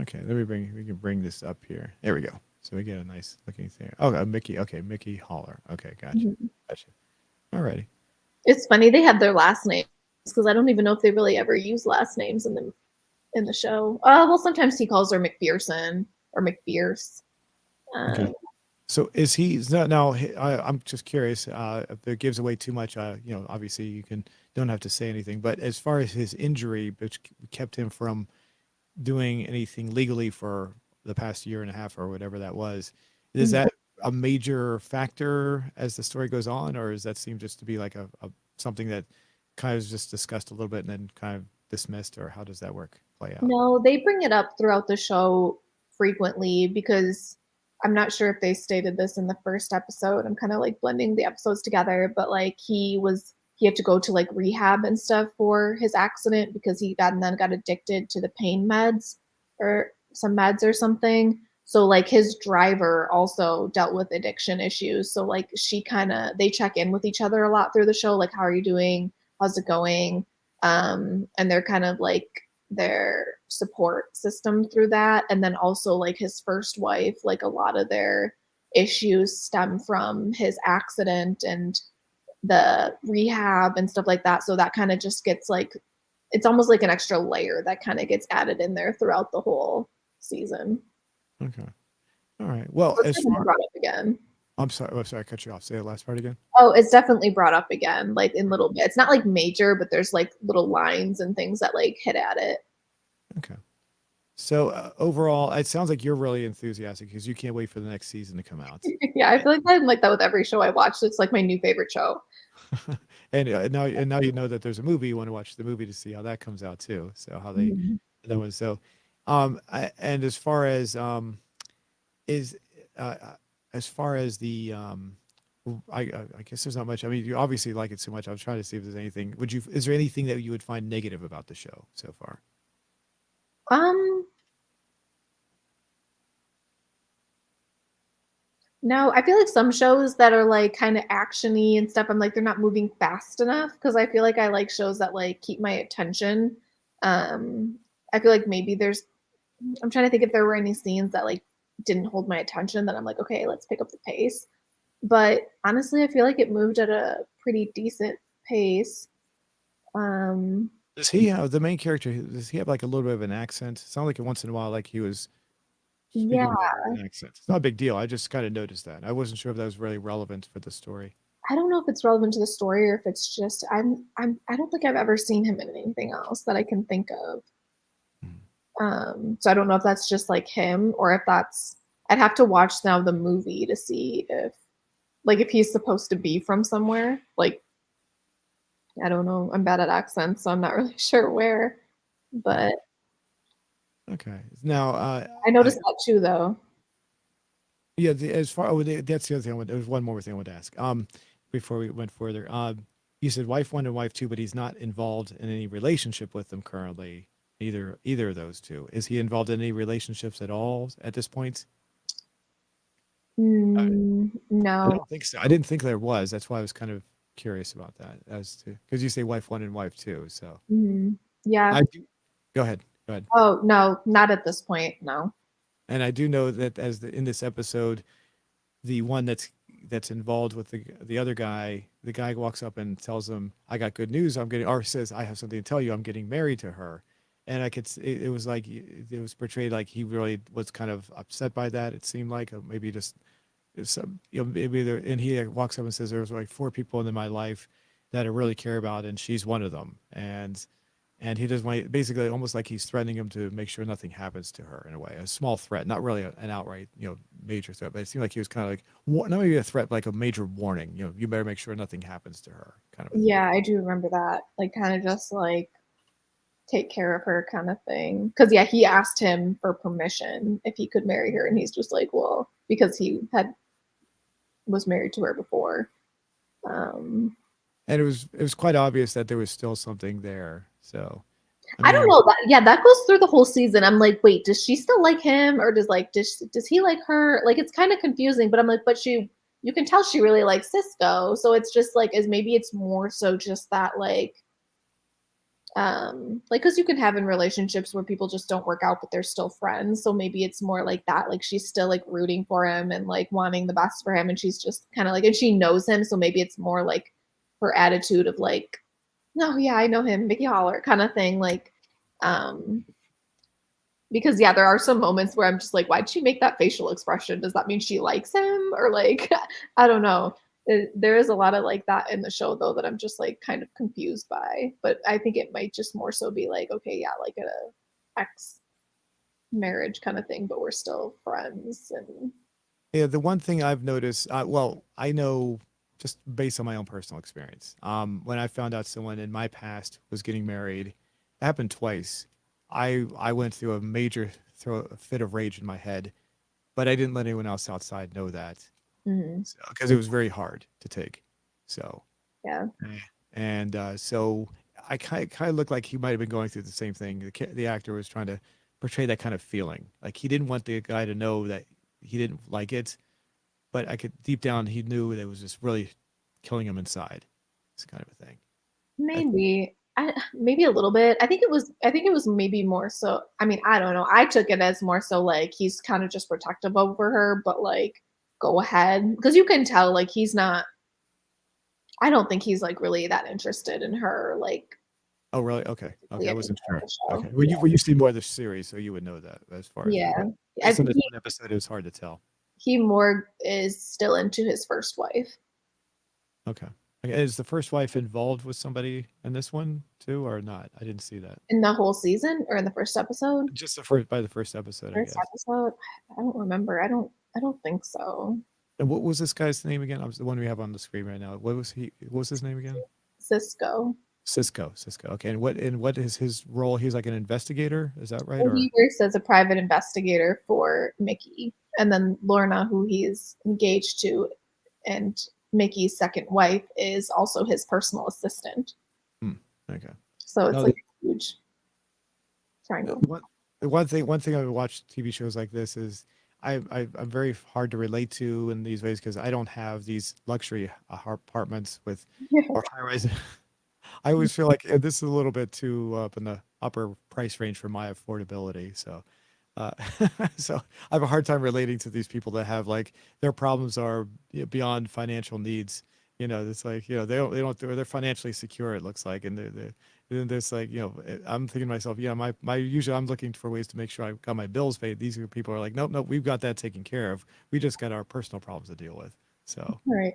okay, we can bring this up here. There we go. So we get a nice looking thing. Oh, Mickey. Okay, Mickey Holler. Okay, gotcha. Mhm. Gotcha. Alrighty. It's funny they have their last names because I don't even know if they really ever use last names in the show. Well, sometimes he calls her McPherson or McPherce. Okay. Um, So is he now? I'm just curious. If it gives away too much, obviously you can don't have to say anything. But as far as his injury, which kept him from doing anything legally for the past year and a half or whatever that was, is that a major factor as the story goes on, or does that seem just to be like a something that kind of is just discussed a little bit and then kind of dismissed, or how does that play out? No, they bring it up throughout the show frequently because I'm not sure if they stated this in the first episode. I'm kind of like blending the episodes together, but like he had to go to like rehab and stuff for his accident because he got and then got addicted to the pain meds or some meds or something. So like his driver also dealt with addiction issues. So like they check in with each other a lot through the show, like how are you doing? How's it going? And they're kind of like their support system through that. And then also like his first wife, like a lot of their issues stem from his accident and the rehab and stuff like that. So that kind of just gets like it's almost like an extra layer that kind of gets added in there throughout the whole season. Okay. All right. Well, It's as definitely far brought up again. I'm sorry. Oh, sorry, I cut you off. Say the last part again. Oh, it's definitely brought up again, like in little bits. Not like major, but there's like little lines and things that like hit at it. Okay. So overall, it sounds like you're really enthusiastic because you can't wait for the next season to come out. Yeah, I feel like I'm like that with every show I watch. It's like my new favorite show. And now you know that there's a movie. You want to watch the movie to see how that comes out too. So how they Mhm. that was so. And as far as is as far as the I guess there's not much. I mean, you obviously like it so much. I was trying to see if there's anything. Is there anything that you would find negative about the show so far? Um, no, I feel like some shows that are like kind of actiony and stuff, I'm like they're not moving fast enough because I feel like I like shows that like keep my attention. Um, I feel like maybe I'm trying to think if there were any scenes that like didn't hold my attention that I'm like, okay, let's pick up the pace. But honestly, I feel like it moved at a pretty decent pace. Um, Does he have the main character? Does he have like a little bit of an accent? It sounded like once in a while, like he was yeah, speaking with an accent. It's not a big deal. I just kind of noticed that. I wasn't sure if that was really relevant for the story. I don't know if it's relevant to the story or if it's just I don't think I've ever seen him in anything else that I can think of. Mhm. So I don't know if that's just like him or if that's I'd have to watch now the movie to see if he's supposed to be from somewhere. Like I don't know. I'm bad at accents, so I'm not really sure where. But Okay. Now, I noticed that too though. yeah, as far that's the other thing. There was one more thing I wanted to ask. Before we went further, you said wife one and wife two, but he's not involved in any relationship with them currently. Either of those two. Is he involved in any relationships at all at this point? I, I No. don't think so. I didn't think there was. That's why I was kind of curious about that as to because you say wife one and wife two. So Yeah. I do. Go ahead. Go ahead. Oh, no, not at this point. No. And I do know that in this episode, the one that's involved with the other guy, the guy walks up and tells him, "I got good news. I'm getting," or says, "I have something to tell you. I'm getting married to her." and I could it was like it was portrayed like he really was kind of upset by that. It seemed like, or maybe just some, maybe there, and he walks up and says there was like four people in my life that I really care about, and she's one of them. And he doesn't want, basically almost like he's threatening him to make sure nothing happens to her in a way, a small threat, not really an outright, major threat, but it seemed like he was kind of like, not maybe a threat, but like a major warning, you better make sure nothing happens to her, kind of a thing. Yeah, I do remember that. Like kind of just like take care of her kind of thing. Because yeah, he asked him for permission if he could marry her, and he's just like, well, because he had was married to her before. Um, And it was quite obvious that there was still something there. So, I I don't mean, know. Yeah, that goes through the whole season. I'm like, wait, does she still like him, or does he like her? Like, it's kind of confusing. But I'm like, but you can tell she really likes Cisco. So it's just like, is maybe it's more so just that like because you can have in relationships where people just don't work out but they're still friends, so maybe it's more like that, like she's still like rooting for him and like wanting the best for him, and she's just kind of like, and she knows him, so maybe it's more like her attitude of like, no, yeah, I know him, Mickey Holler kind of thing, like um because yeah, there are some moments where I'm just like, why'd she make that facial expression? Does that mean she likes him, or like I don't know. There is a lot of like that in the show though that I'm just like kind of confused by, but I think it might just more so be like, okay, yeah, like a ex marriage kind of thing, but we're still friends. And yeah, the one thing I've noticed, well, I know just based on my own personal experience, when I found out someone in my past was getting married, it happened twice. I went through a major a fit of rage in my head, but I didn't let anyone else outside know that, mhm, because it was very hard to take. So, yeah, and so I kind of looked like he might have been going through the same thing. The actor was trying to portray that kind of feeling, like he didn't want the guy to know that he didn't like it, but I could deep down he knew that it was just really killing him inside. It's kind of a thing. I, maybe. Maybe a little bit. I think it was maybe more so. I mean, I don't know. I took it as more so like he's kind of just protective over her, but like go ahead, because you can tell like he's not. I don't think he's like really that interested in her. Like oh really? Okay, okay. I at wasn't the sure. show. Okay, well you see more of the series, so you would know that as far as Yeah, I based on think this one episode, it was hard to tell. he more is still into his first wife Okay. Okay. Is the first wife involved with somebody in this one too, or not? I didn't see that. in the whole season or in the first episode. Just the first by the first episode, I First guess. episode, I don't remember. I don't think so. And what was this guy's name again? I was the one we have on the screen right now. What was he? What was his name again? Cisco. Cisco. Cisco. Okay. And what is his role? He's like an investigator. Is that right? So Or he works as a private investigator for Mickey, and then Lorna, who he's engaged to, and Mickey's second wife is also his personal assistant. hmm, okay. So it's No, like a huge triangle. one one thing I would watch TV shows like this is I'm very hard to relate to in these ways because I don't have these luxury apartments with or high rise. I always feel like this is a little bit too up in the upper price range for my affordability. So, uh, so I have a hard time relating to these people that have like their problems are beyond financial needs. It's like they're financially secure. It looks like, and and there's like I'm thinking to myself, yeah, my usually I'm looking for ways to make sure I got my bills paid. These people are like, nope, nope, we've got that taken care of. We just got our personal problems to deal with. So. Right.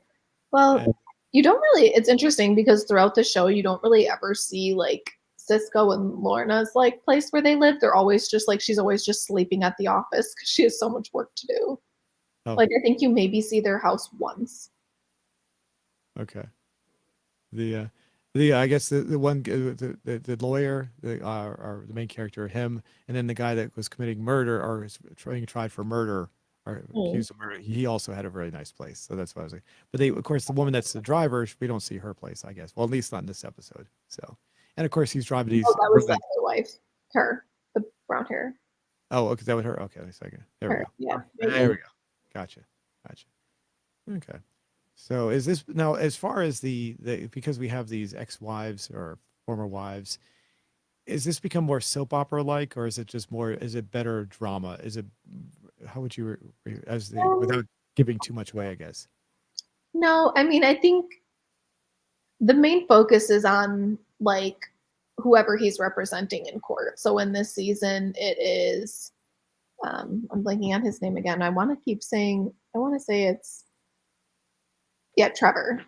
Well, you don't really, it's interesting because throughout the show, you don't really ever see like Cisco and Lorna's like place where they live. They're always just like, she's always just sleeping at the office because she has so much work to do. Oh, Like, I think you maybe see their house once. okay. The I guess the one the lawyer or the main character him, and then the guy that was committing murder or is being tried for murder or Mm. accused of murder, he also had a very nice place, so that's why I was like, but they of course the woman that's the driver, we don't see her place, I guess, well at least not in this episode. So, and of course he's driving Oh, these that was the really, other wife. Her, the brown hair. oh okay, that was her, okay, wait a second, there we Her, go, yeah. there we go, gotcha, gotcha. Okay. So is this now as far as the because we have these ex-wives or former wives, is this become more soap opera like, or is it just more, is it better drama? Is it, how would you as the Um, without giving too much away, I guess. no, I mean, I think the main focus is on like whoever he's representing in court. So in this season, it is I'm blanking on his name again. I want to say it's Trevor.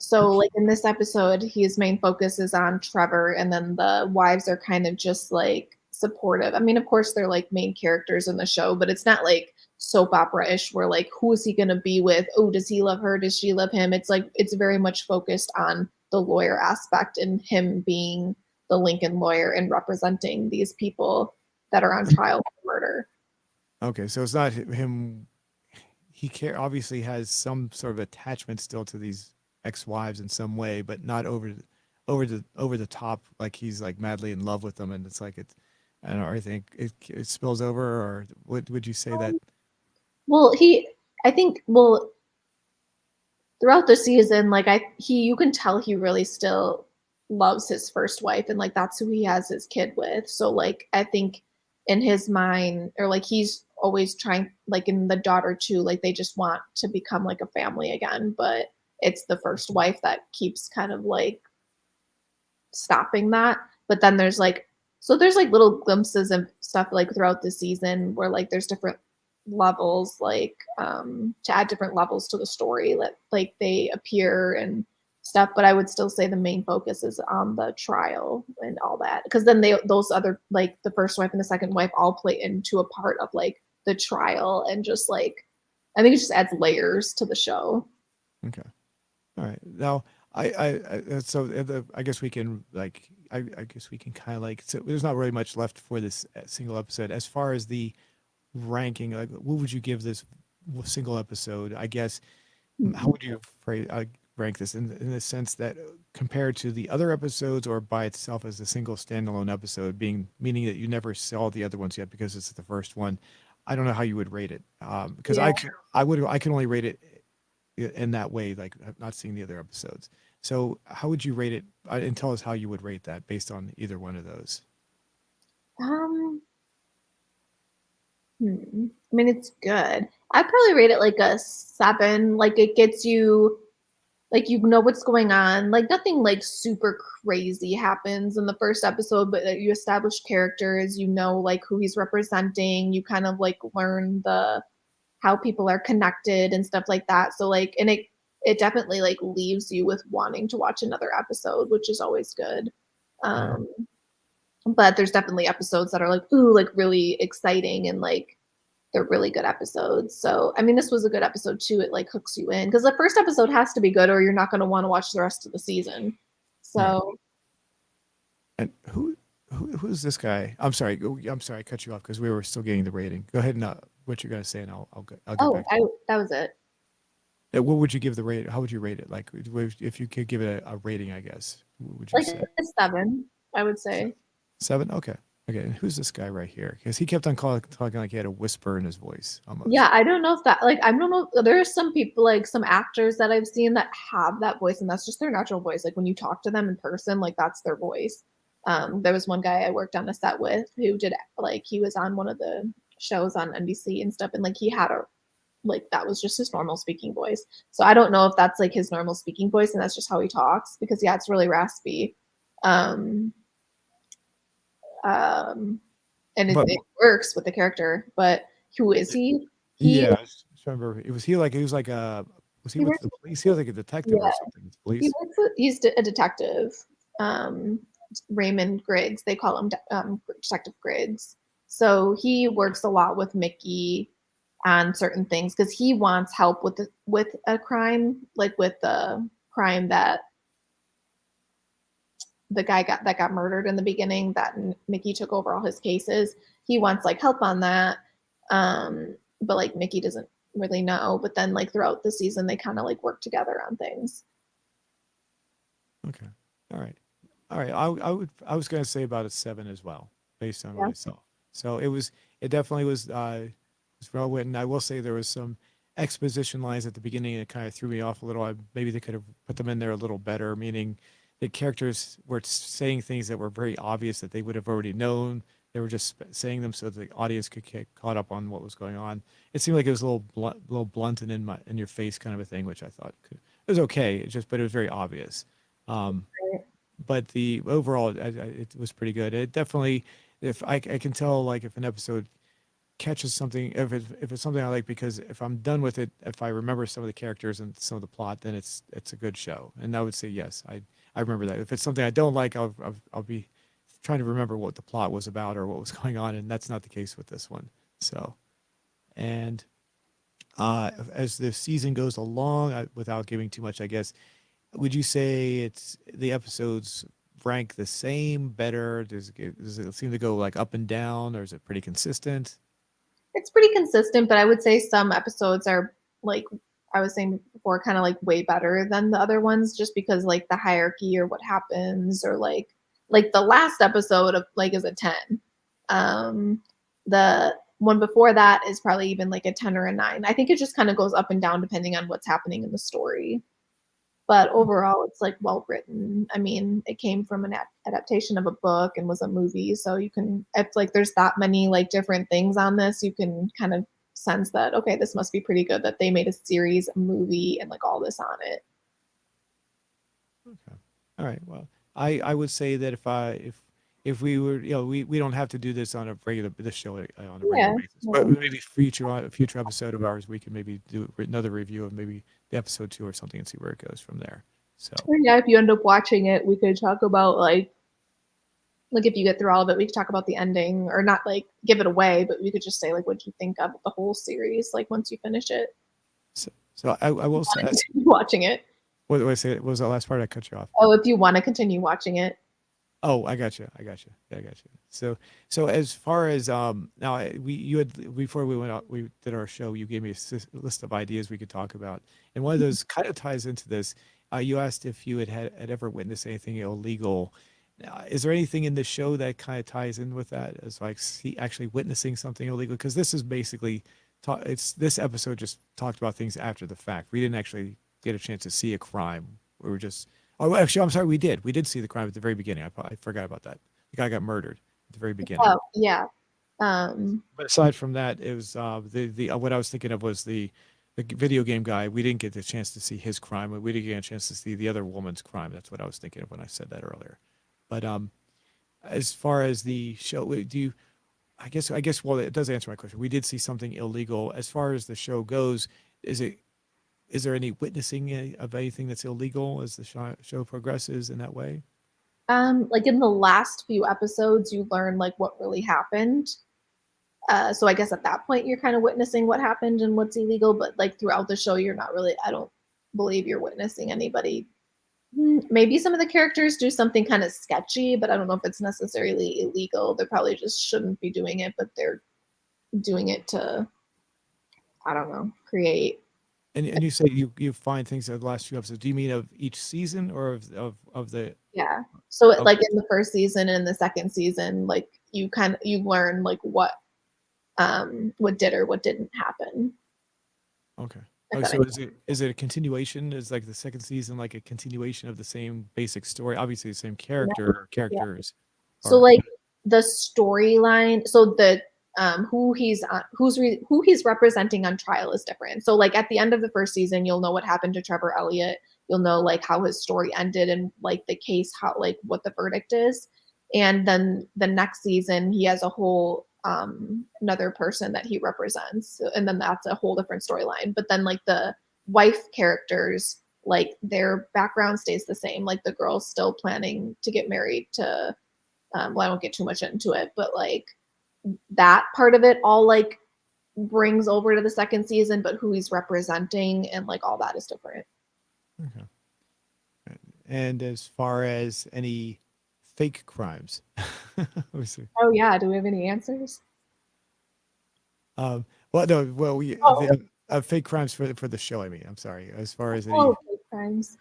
So like in this episode, his main focus is on Trevor, and then the wives are kind of just like supportive. I mean, of course, they're like main characters in the show, but it's not like soap opera-ish where like who is he gonna be with? Oh, does he love her? Does she love him? It's like it's very much focused on the lawyer aspect and him being the Lincoln lawyer and representing these people that are on trial for murder. Okay, so it's not him. Obviously has some sort of attachment still to these ex-wives in some way, but not over the top, like he's like madly in love with them, and it's like it's I don't know. I think it spills over, or what would you say that? Well, I think, throughout the season, like you can tell he really still loves his first wife, and like that's who he has his kid with. So like I think in his mind, or like he's always trying, like in the daughter too, like they just want to become like a family again, but it's the first wife that keeps kind of like stopping that. But then there's like little glimpses of stuff like throughout the season where like there's different levels, like to add different levels to the story that like they appear and stuff. But I would still say the main focus is on the trial and all that, because then those other, like the first wife and the second wife, all play into a part of like the trial, and just like I think it just adds layers to the show. Okay, all right. Now, so I guess we can like I guess we can kind of like, so there's not really much left for this single episode as far as the ranking. Like, what would you give this single episode? I guess how would you rank this in the sense that compared to the other episodes, or by itself as a single standalone episode, meaning that you never saw the other ones yet because it's the first one? I don't know how you would rate it, because Yeah. I can only rate it in that way, like not seeing the other episodes. So how would you rate it, and tell us how you would rate that based on either one of those? Um, I mean, it's good. I'd probably rate it like a 7. Like it gets you, like you know what's going on. Like nothing like super crazy happens in the first episode, but you establish characters. You know like who he's representing. You kind of like learn the how people are connected and stuff like that. So like, and it definitely like leaves you with wanting to watch another episode, which is always good. Um, but there's definitely episodes that are like, ooh, like really exciting, and like they're really good episodes. So I mean, this was a good episode too. It like hooks you in because the first episode has to be good, or you're not going to want to watch the rest of the season. Right. So And who's this guy? I'm sorry, I cut you off because we were still getting the rating. Go ahead and what you're gonna say, and I'll get oh, back to you. that was it. What would you give the rate? How would you rate it? Like, if you could give it a rating, I guess, what would you Like say? a 7, I would say. 7? Okay. Okay. And who's this guy right here? Because he kept on talking like he had a whisper in his voice Yeah, almost. I don't know if that, like, I don't know. There are some people, like some actors that I've seen that have that voice, and that's just their natural voice. Like when you talk to them in person, like that's their voice. There was one guy I worked on a set with who did, like, he was on one of the shows on NBC and stuff, and like he had a, like, that was just his normal speaking voice. So I don't know if that's like his normal speaking voice and that's just how he talks, because yeah, it's really raspy. Um, um, and But it works with the character, but who is he? He yeah, I just remember he was like a was he he with works the police? He was like a detective or Yeah, something. With police. he's a detective. Um, Raymond Griggs, they call him Detective Griggs. So he works a lot with Mickey on certain things because he wants help with a crime, like with the crime that the guy that got murdered in the beginning. That Mickey took over all his cases. He wants like help on that, but like Mickey doesn't really know. But then like throughout the season, they kind of like work together on things. Okay. All right. All right. I was gonna say about a 7 as well, based on what Yeah. I saw. So it definitely was well written. I will say there was some exposition lines at the beginning that kind of threw me off a little. Maybe they could have put them in there a little better, meaning the characters were saying things that were very obvious that they would have already known. They were just saying them so the audience could get caught up on what was going on. It seemed like it was a little blunt and in your face kind of a thing, which I thought it was okay. But it was very obvious. Um, but the overall it was pretty good. It definitely, if I can tell, like if an episode catches something, if it's something I like, because if I'm done with it, if I remember some of the characters and some of the plot, then it's a good show. And I would say yes, I remember that. If it's something I don't like, I'll be trying to remember what the plot was about or what was going on, and that's not the case with this one. So, and as the season goes along, without giving too much, I guess, would you say it's the episodes rank the same, better? Does it seem to go like up and down, or is it pretty consistent? It's pretty consistent, but I would say some episodes are like I was saying before, kind of like way better than the other ones, just because like the hierarchy or what happens, or like the last episode of like is a 10. The one before that is probably even like a 10 or a 9. I think it just kind of goes up and down depending on what's happening in the story. But overall, it's like well written. I mean, it came from an adaptation of a book and was a movie, so you can. It's like there's that many like different things on this. You can kind of sense that okay, this must be pretty good. That they made a series, a movie, and like all this on it. Okay. All right. Well, I would say that if we were, we don't have to do this on a regular this show on a regular Yeah. basis, but Yeah. maybe future episode of ours, we can maybe do another review of maybe the episode 2 or something and see where it goes from there. So, Or yeah, if you end up watching it, we could talk about like if you get through all of it, we could talk about the ending, or not like give it away, but we could just say like what you think of the whole series, like once you finish it, I will say, watching it. what I say, what was that last part? I cut you off. Oh, if you want to continue watching it. Oh, I got you. I got you. Yeah, I got you. So as far as now, you had before we went out, we did our show. You gave me a list of ideas we could talk about, and one of those kind of ties into this. You asked if you had ever witnessed anything illegal. Now, is there anything in the show that kind of ties in with that, as like actually witnessing something illegal? Because this is basically it's this episode just talked about things after the fact. We didn't actually get a chance to see a crime. We were just Oh, actually, I'm sorry. We did. We did see the crime at the very beginning. I forgot about that. The guy got murdered at the very beginning. Oh yeah. Um, But aside from that, it was the what I was thinking of was the video game guy. We didn't get the chance to see his crime. We didn't get a chance to see the other woman's crime. That's what I was thinking of when I said that earlier. But as far as the show, do you? I guess. Well, it does answer my question. We did see something illegal. As far as the show goes, is it? Is there any witnessing of anything that's illegal as the show progresses in that way? like in the last few episodes, you learn like what really happened. So I guess at that point you're kind of witnessing what happened and what's illegal, but like throughout the show, you're not really. I don't believe you're witnessing anybody. Maybe some of the characters do something kind of sketchy, but I don't know if it's necessarily illegal. They probably just shouldn't be doing it, but they're doing it to, I don't know, create. And you say you find things in the last few episodes. Do you mean of each season or of the Yeah. So of like in the first season and the second season, like you learn like what did or what didn't happen. okay. If Oh, that so makes is it a continuation? Is like the second season like a continuation of the same basic story? Obviously the same sense. character or Yeah. characters So or like the storyline, so the who he's representing on trial is different. So like at the end of the first season, you'll know what happened to Trevor Elliott. You'll know like how his story ended and like the case, how like what the verdict is. And then the next season, he has a whole another person that he represents, and then that's a whole different storyline. But then like the wife characters, like their background stays the same. Like the girl's still planning to get married to well, I won't get too much into it, but like that part of it all like brings over to the second season, but who he's representing and like all that is different. okay. And as far as any fake crimes, let me see. Oh yeah, do we have any answers? Well, no, well, Oh, fake crimes for the show. I mean, I'm sorry. As far as any, oh, hate crimes.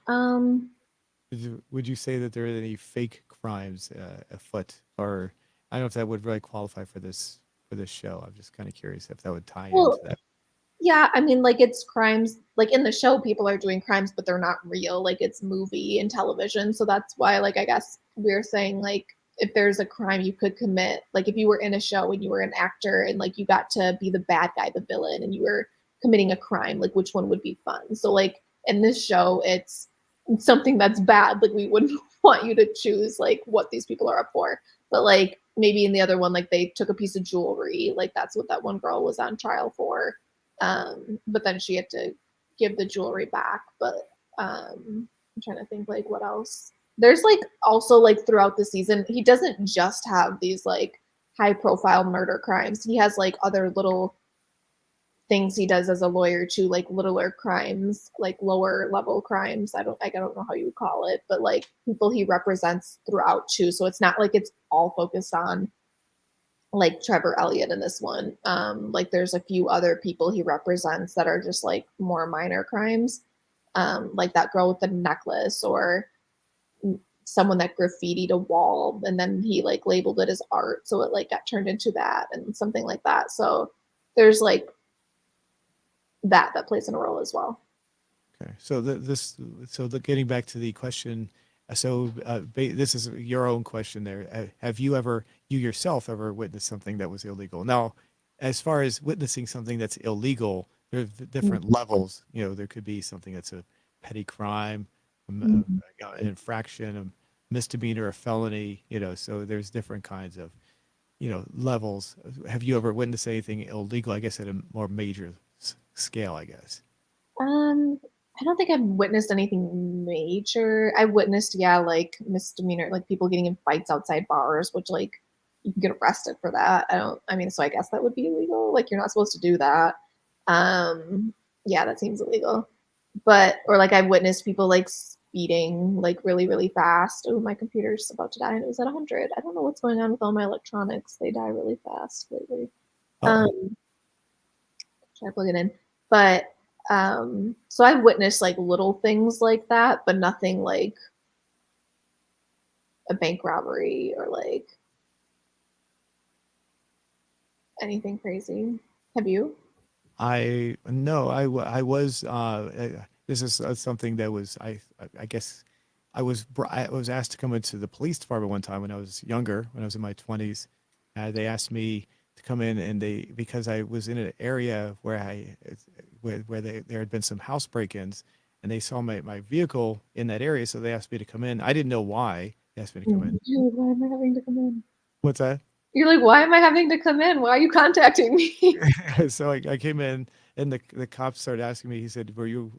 would you say that there are any fake crimes afoot, or I don't know if that would really qualify for this show. I'm just kind of curious if that would tie into Well, that. yeah, I mean, like it's crimes. Like in the show, people are doing crimes, but they're not real. Like it's movie and television, so that's why, like, I guess we're saying like if there's a crime you could commit, like if you were in a show and you were an actor and like you got to be the bad guy, the villain, and you were committing a crime, like which one would be fun? So like in this show, it's something that's bad. Like we wouldn't want you to choose like what these people are up for. But like maybe in the other one, like they took a piece of jewelry, like that's what that one girl was on trial for. But then she had to give the jewelry back. But I'm trying to think like what else. There's like also like throughout the season, he doesn't just have these like high profile murder crimes. He has like other little things he does as a lawyer too, like littler crimes, like lower level crimes. I don't know how you would call it, but like people he represents throughout too. So it's not like it's all focused on like Trevor Elliott in this one. Like there's a few other people he represents that are just like more minor crimes. Like that girl with the necklace or someone that graffitied a wall and then he like labeled it as art. So it like got turned into that and something like that. So there's like that plays in a role as well. Okay. So getting back to the question, this is your own question there. Have you ever, you yourself, ever witnessed something that was illegal? Now, as far as witnessing something that's illegal, there's different levels. You know, there could be something that's a petty crime, Mhm. an infraction, a misdemeanor, a felony. You know, so there's different kinds of, levels. Have you ever witnessed anything illegal? I guess at a more major scale, I guess. Um, I don't think I've witnessed anything major. I witnessed, yeah, like misdemeanor, like people getting in fights outside bars, which like you can get arrested for that. I mean, so I guess that would be illegal. Like you're not supposed to do that. Um, yeah, that seems illegal. But or like I've witnessed people like speeding like really, really fast. Oh, my computer's about to die and it was at 100. I don't know what's going on with all my electronics. They die really fast lately. Uh-oh. Um, Try to plug it in. But so I've witnessed like little things like that, but nothing like a bank robbery or like anything crazy. Have you? I no, I was this is something that was I guess I was asked to come into the police department one time when I was younger, when I was in my 20s. They asked me to come in and they because I was in an area where there had been some house break-ins and they saw my vehicle in that area, so they asked me to come in. I didn't know why they asked me to come in. You're like, why am I having to come in? What's that? You're like, why am I having to come in? Why are you contacting me? So I came in and the cops started asking me, he said,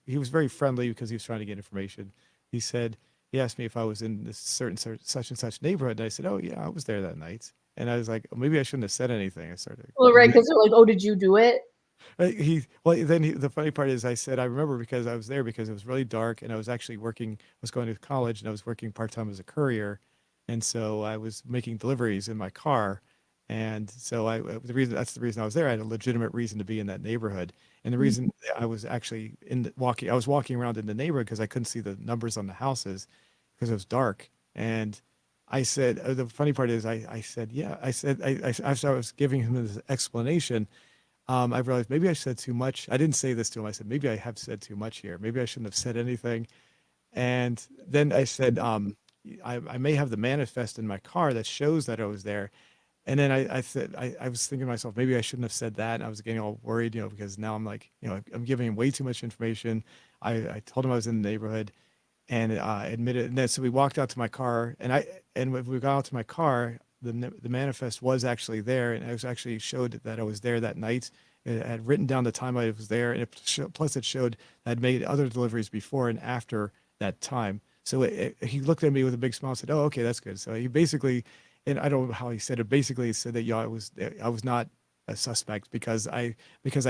he was very friendly because he was trying to get information. He said, he asked me if I was in this such and such neighborhood. And I said, oh yeah, I was there that night. And I was like, maybe I shouldn't have said anything. I started, Well, right, because they're like, oh, did you do it? the funny part is I said, I remember because I was there because it was really dark and I was actually was going to college and I was working part-time as a courier. And so I was making deliveries in my car. And so that's the reason I was there. I had a legitimate reason to be in that neighborhood. And the reason I was actually I was walking around in the neighborhood because I couldn't see the numbers on the houses because it was dark. And I said, the funny part is I said, yeah, after I was giving him this explanation, I realized maybe I said too much. I didn't say this to him. I said, maybe I have said too much here. Maybe I shouldn't have said anything. And then I said, I may have the manifest in my car that shows that I was there. And then I said, I was thinking to myself, maybe I shouldn't have said that. And I was getting all worried, because now I'm like, I'm giving him way too much information. I told him I was in the neighborhood and admitted. And then so we walked out to my car and when we got out to my car, the manifest was actually there. And I was actually showed that I was there that night. It had written down the time I was there. And plus it showed that I'd made other deliveries before and after that time. So he looked at me with a big smile and said, oh, okay, that's good. So he basically, and I don't know how he said it. Basically, he said that I was not a suspect because I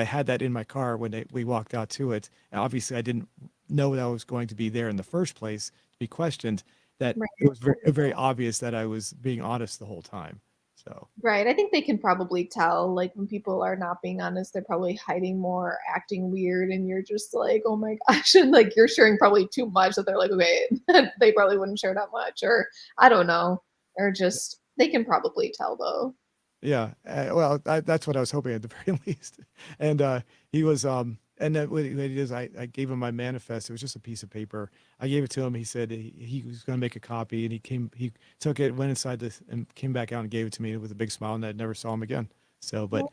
had that in my car when we walked out to it. And obviously, I didn't know that I was going to be there in the first place to be questioned. That Right. it was very, very obvious that I was being honest the whole time. So Right. I think they can probably tell, like, when people are not being honest, they're probably hiding more, acting weird, and you're just like, oh my gosh, and like you're sharing probably too much that they're like, okay, they probably wouldn't share that much, or I don't know, or just they can probably tell though. yeah, well, that's what I was hoping at the very least. And he was, and then what he does, I gave him my manifest. It was just a piece of paper. I gave it to him. He said he was going to make a copy, and he took it, went inside this, and came back out and gave it to me with a big smile, and I never saw him again. So, but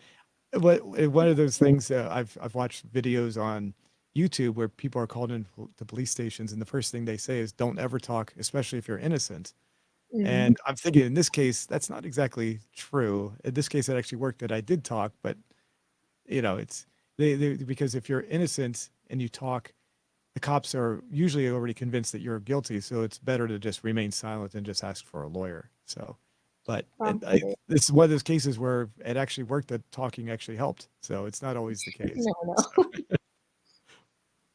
Well, one of those things I've watched videos on YouTube where people are called in to police stations, and the first thing they say is, "Don't ever talk, especially if you're innocent." Mm. And I'm thinking in this case, that's not exactly true. In this case, it actually worked that I did talk, but it's because if you're innocent and you talk, the cops are usually already convinced that you're guilty. So it's better to just remain silent and just ask for a lawyer. So, but Probably. this is one of those cases where it actually worked that talking actually helped. So it's not always the case. No, no.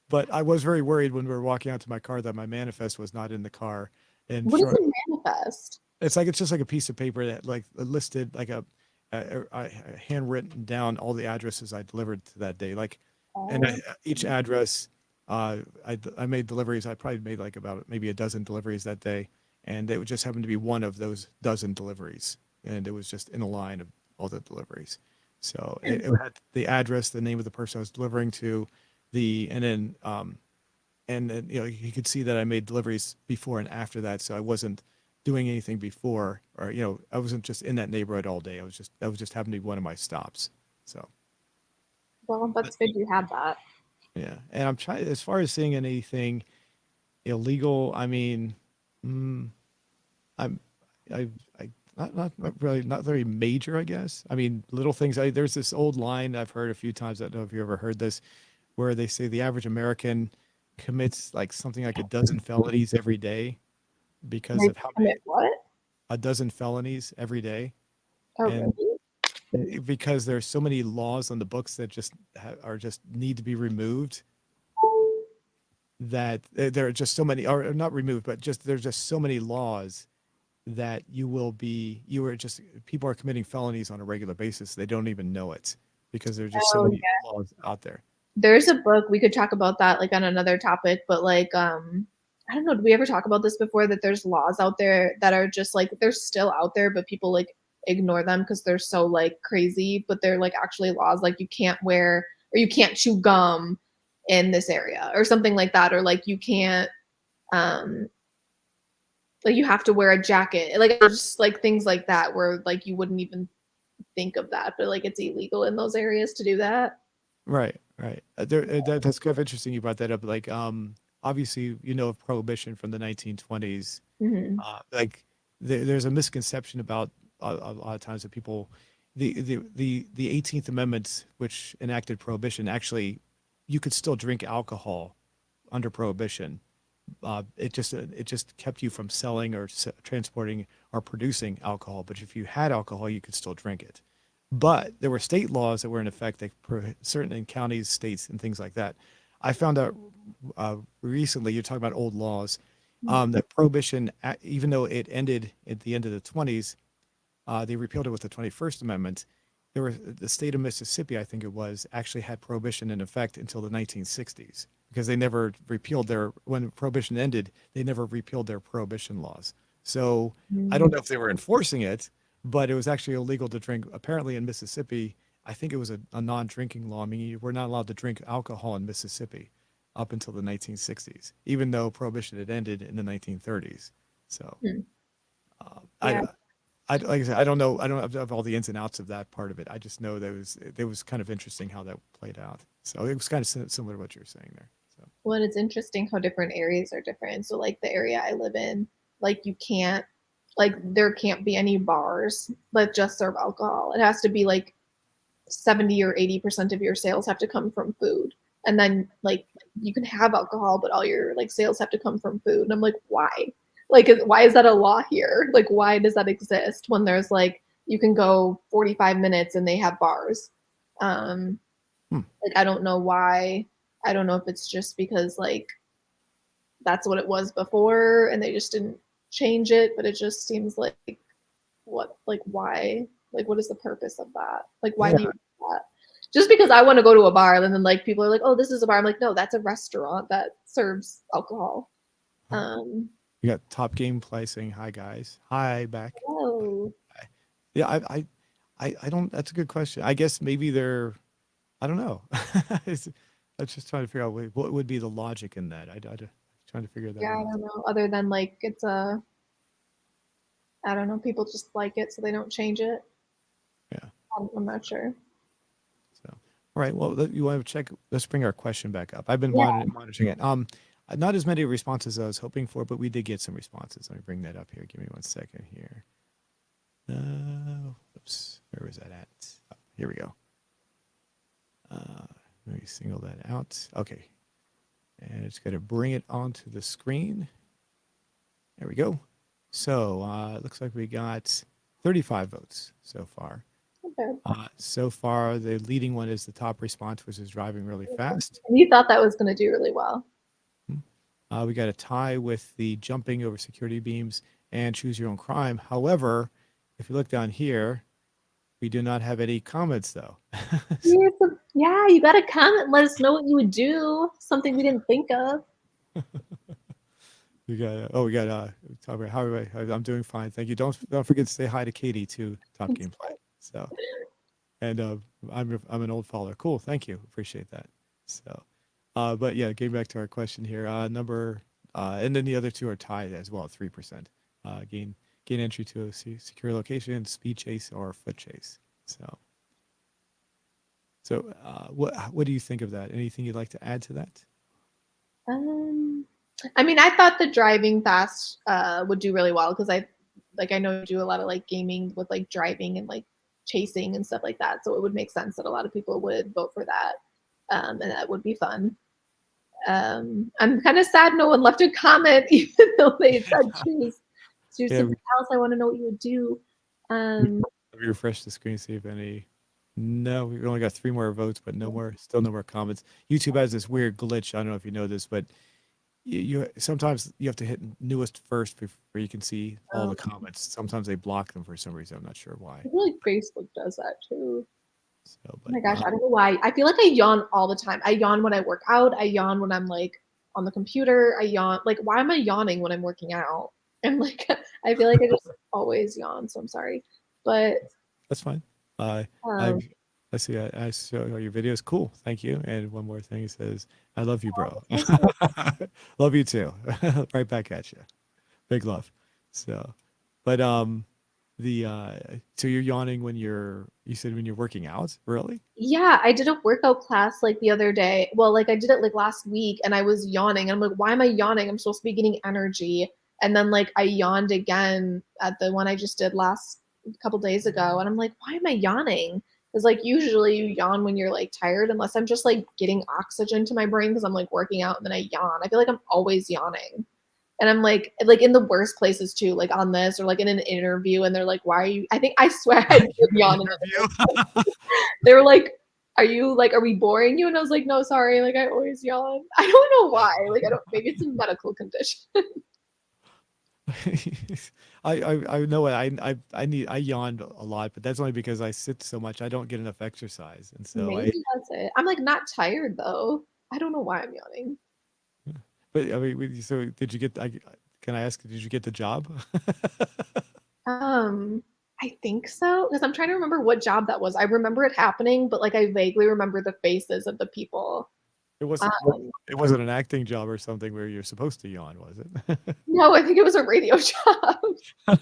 But I was very worried when we were walking out to my car that my manifest was not in the car. And What is sure, a manifest? it's just like a piece of paper that like listed like a handwritten down all the addresses I delivered to that day. Like, and Oh, each address, I made deliveries. I probably made like about maybe a dozen deliveries that day, and it would just happen to be one of those dozen deliveries, and it was just in a line of all the deliveries. So it had the address, the name of the person I was delivering to, and then you could see that I made deliveries before and after that, so I wasn't doing anything before, or I wasn't just in that neighborhood all day. That was just happened to be one of my stops. So well, but, that's good you had that. yeah, and I'm trying as far as seeing anything illegal. I mean, mm, I'm I I not really not very major, I guess. I mean, little things. There's this old line I've heard a few times. I don't know if you ever heard this, where they say the average American commits like something like a dozen felonies every day because They of how many commit what? a dozen felonies every day, Oh, and really? because there's so many laws on the books that just are just need to be removed, that there are just so many, or not removed, but just there's just so many laws that you are just people are committing felonies on a regular basis. They don't even know it because there's just so Oh, many yeah. laws out there. There's a book we could talk about that like on another topic, but like I don't know, did we ever talk about this before that there's laws out there that are just like they're still out there, but people like ignore them because they're so like crazy, but they're like actually laws like you can't wear or you can't chew gum in this area or something like that, or like you can't um like you have to wear a jacket. Like just like things like that where like you wouldn't even think of that, but like it's illegal in those areas to do that. Right, right. That's kind of interesting you brought that up. Like, obviously, of prohibition from the 1920s. Hmm. Like, there's a misconception about a lot of times that people, the 18th Amendment, which enacted prohibition, actually, you could still drink alcohol under prohibition. It just kept you from selling or transporting or producing alcohol. But if you had alcohol, you could still drink it. But there were state laws that were in effect that certain in counties, states, and things like that. I found out recently. You're talking about old laws. That prohibition, even though it ended at the end of the 20s, they repealed it with the 21st Amendment. The state of Mississippi, I think it was, actually had prohibition in effect until the 1960s because they never repealed when prohibition ended, they never repealed their prohibition laws. So I don't know if they were enforcing it, but it was actually illegal to drink. Apparently in Mississippi, I think it was a non-drinking law, meaning you were not allowed to drink alcohol in Mississippi up until the 1960s, even though prohibition had ended in the 1930s. So Hmm. I, Yeah. like I said, I don't know. I don't have all the ins and outs of that part of it. I just know that it was kind of interesting how that played out. So it was kind of similar to what you were saying there. So Well, it's interesting how different areas are different. So, like the area I live in, like you can't, like there can't be any bars that just serve alcohol. It has to be like 70 or 80% of your sales have to come from food. And then like you can have alcohol, but all your like sales have to come from food. And I'm like, why? Like, why is that a law here? Like, why does that exist when there's like you can go 45 minutes and they have bars? Um, hmm. like I don't know why. I don't know if it's just because like that's what it was before and they just didn't change it, but it just seems like what like why like what is the purpose of that? Like why Yeah, do you do that? Just because I want to go to a bar and then like people are like, "Oh, this is a bar." I'm like, "No, that's a restaurant that serves alcohol." Um you got top game pricing. Hi guys. Hi back. oh, Hi. Yeah, I don't. That's a good question. I guess maybe they're. I don't know. It's- I'm just trying to figure out what would be the logic in that. Trying to figure that yeah, I out. don't know. Other than like it's a I don't know, people just like it so they don't change it. Yeah. I'm not sure. So, All right. Well, you want to check? Let's bring our question back up. I've been Yeah. monitoring it. Not as many responses as I was hoping for, but we did get some responses. Let me bring that up here. Give me 1 second here. Oops. Where was that at? Oh, here we go. Let me single that out. Okay. And it's going to bring it onto the screen. There we go. So it looks like we got 35 votes so far. Okay. So far, the leading one is the top response, which is driving really fast. And you thought that was going to do really well. We got a tie with the jumping over security beams and choose your own crime. However, if you look down here, we do not have any comments though. Yeah, you got to comment and let us know what you would do. Something we didn't think of. We got talk about how I'm doing fine, thank you. Don't forget to say hi to Katie too. Top Gameplay. So, and I'm an old follower. Cool, thank you, appreciate that. So, but yeah, getting back to our question here, and then the other two are tied as well, 3%. Gain entry to a secure location, speed chase or foot chase. So, what do you think of that? Anything you'd like to add to that? I mean, I thought the driving fast would do really well because I know you do a lot of like gaming with like driving and like chasing and stuff like that. So it would make sense that a lot of people would vote for that, and that would be fun. I'm kind of sad no one left a comment, even though they said choose something else. I want to know what you would do. Let me refresh the screen, see if any. No, we only got 3 more votes, but still no more comments. YouTube has this weird glitch. I don't know if you know this, but you sometimes you have to hit newest first before you can see all the comments. Sometimes they block them for some reason. I'm not sure why. I feel like Facebook does that too. So, but, oh my gosh, I don't know why. I feel like I yawn all the time. I yawn when I work out. I yawn when I'm like on the computer. I yawn. Like, why am I yawning when I'm working out? And like, I feel like I just always yawn. So I'm sorry, but that's fine. Let's see. I saw your videos. Cool. Thank you. And one more thing, it says, "I love you, bro." Love you too. Right back at you. Big love. So, but so you're yawning when you said when you're working out, really? Yeah, I did a workout class like the other day. Well, like I did it like last week and I was yawning. And I'm like, why am I yawning? I'm supposed to be getting energy. And then like I yawned again at the one I just did last couple days ago. And I'm like, why am I yawning? Because like usually you yawn when you're like tired, unless I'm just like getting oxygen to my brain because I'm like working out and then I yawn. I feel like I'm always yawning. And I'm like in the worst places too, like on this or like in an interview, and they're like, "Why are you?" I swear I did yawn in an interview. They were like, are we boring you? And I was like, no, sorry, like I always yawn. I don't know why. Like maybe it's a medical condition. I know I yawned a lot, but that's only because I sit so much. I don't get enough exercise, and so Maybe that's it. I'm like not tired though. I don't know why I'm yawning. But I mean, so did you get? Can I ask? Did you get the job? I think so because I'm trying to remember what job that was. I remember it happening, but like I vaguely remember the faces of the people. It wasn't. It wasn't an acting job or something where you're supposed to yawn, was it? No, I think it was a radio job.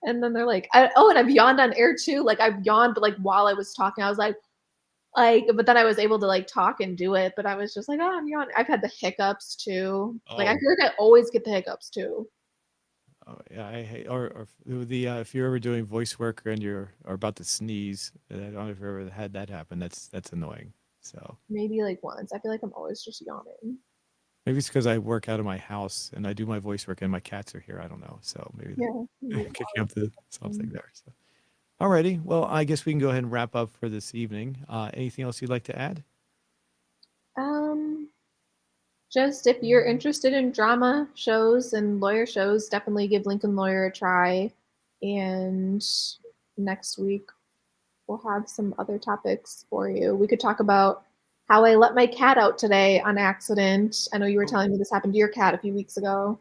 And then they're like, and I've yawned on air too. Like I've yawned, but like while I was talking, I was like, but then I was able to like talk and do it. But I was just like, oh, I'm yawning. I've had the hiccups too. Like I feel like I always get the hiccups too. Oh yeah, I hate or the if you're ever doing voice work and you're about to sneeze, I don't know if you've ever had that happen. That's annoying. So maybe like once. I feel like I'm always just yawning. Maybe it's because I work out of my house and I do my voice work and my cats are here. I don't know. So maybe kicking up to something there. So. Alrighty. Well, I guess we can go ahead and wrap up for this evening. Anything else you'd like to add? Just if you're interested in drama shows and lawyer shows, definitely give Lincoln Lawyer a try. And next week we'll have some other topics for you. We could talk about how I let my cat out today on accident. I know you were telling me this happened to your cat a few weeks ago.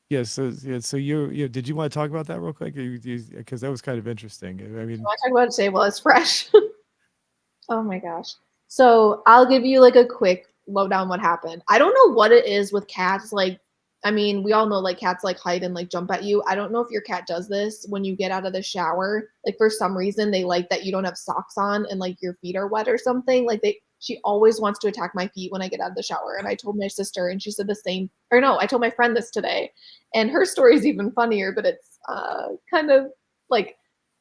Yeah, so you did you want to talk about that real quick? Because that was kind of interesting. I mean, I want to talk about it today while it's fresh. Oh my gosh. So I'll give you like a quick lowdown what happened. I don't know what it is with cats. Like I mean, we all know like cats like hide and like jump at you. I don't know if your cat does this when you get out of the shower. Like for some reason they like that you don't have socks on and like your feet are wet or something. Like she always wants to attack my feet when I get out of the shower. And I told my sister and she said the same, or no, I told my friend this today. And her story is even funnier, but it's kind of like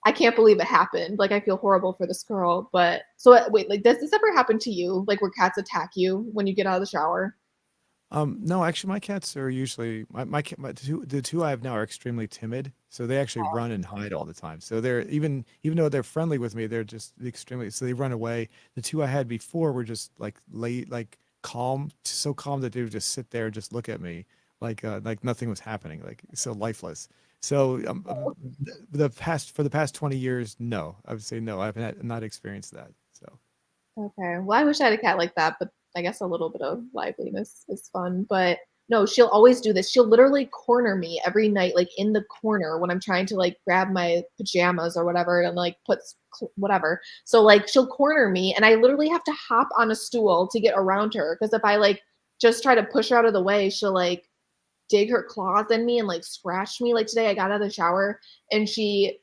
I can't believe it happened. Like I feel horrible for this girl. But so wait, like does this ever happen to you? Like where cats attack you when you get out of the shower? No, actually, my cats are usually the two I have now are extremely timid, so they actually run and hide all the time. So they're even though they're friendly with me, they're just extremely so they run away. The two I had before were just like late, like calm, so calm that they would just sit there and just look at me like nothing was happening, like so lifeless. So for the past 20 years, no, I would say no, not experienced that. So. Okay. Well, I wish I had a cat like that, but I guess a little bit of liveliness is fun. But no, she'll always do this. She'll literally corner me every night, like in the corner when I'm trying to like grab my pajamas or whatever and like whatever. So like she'll corner me and I literally have to hop on a stool to get around her because if I like just try to push her out of the way, she'll like dig her claws in me and like scratch me. Like today I got out of the shower and she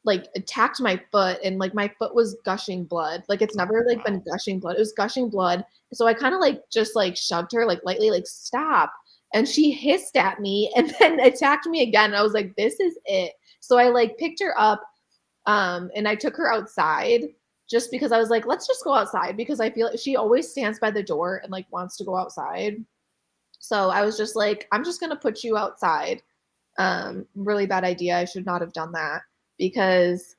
like attacked my foot and like my foot was gushing blood. Like it's never like been Wow. gushing blood. It was gushing blood. So I kind of like just like shoved her like lightly, like stop. And she hissed at me and then attacked me again. I was like, this is it. So I like picked her up and I took her outside just because I was like, let's just go outside because I feel like she always stands by the door and like wants to go outside. So I was just like, I'm just gonna put you outside. Really bad idea. I should not have done that because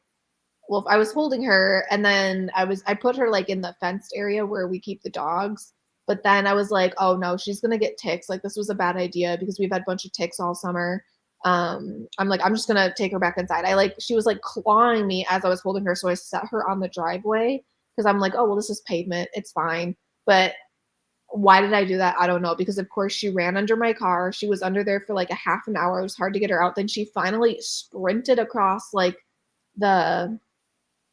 well, I was holding her and then I put her like in the fenced area where we keep the dogs. But then I was like, oh no, she's gonna get ticks. Like this was a bad idea because we've had a bunch of ticks all summer. I'm like, I'm just gonna take her back inside. She was like clawing me as I was holding her, so I set her on the driveway because I'm like, oh well, this is pavement, it's fine. But why did I do that? I don't know. Because of course she ran under my car. She was under there for like a half an hour. It was hard to get her out. Then she finally sprinted across like the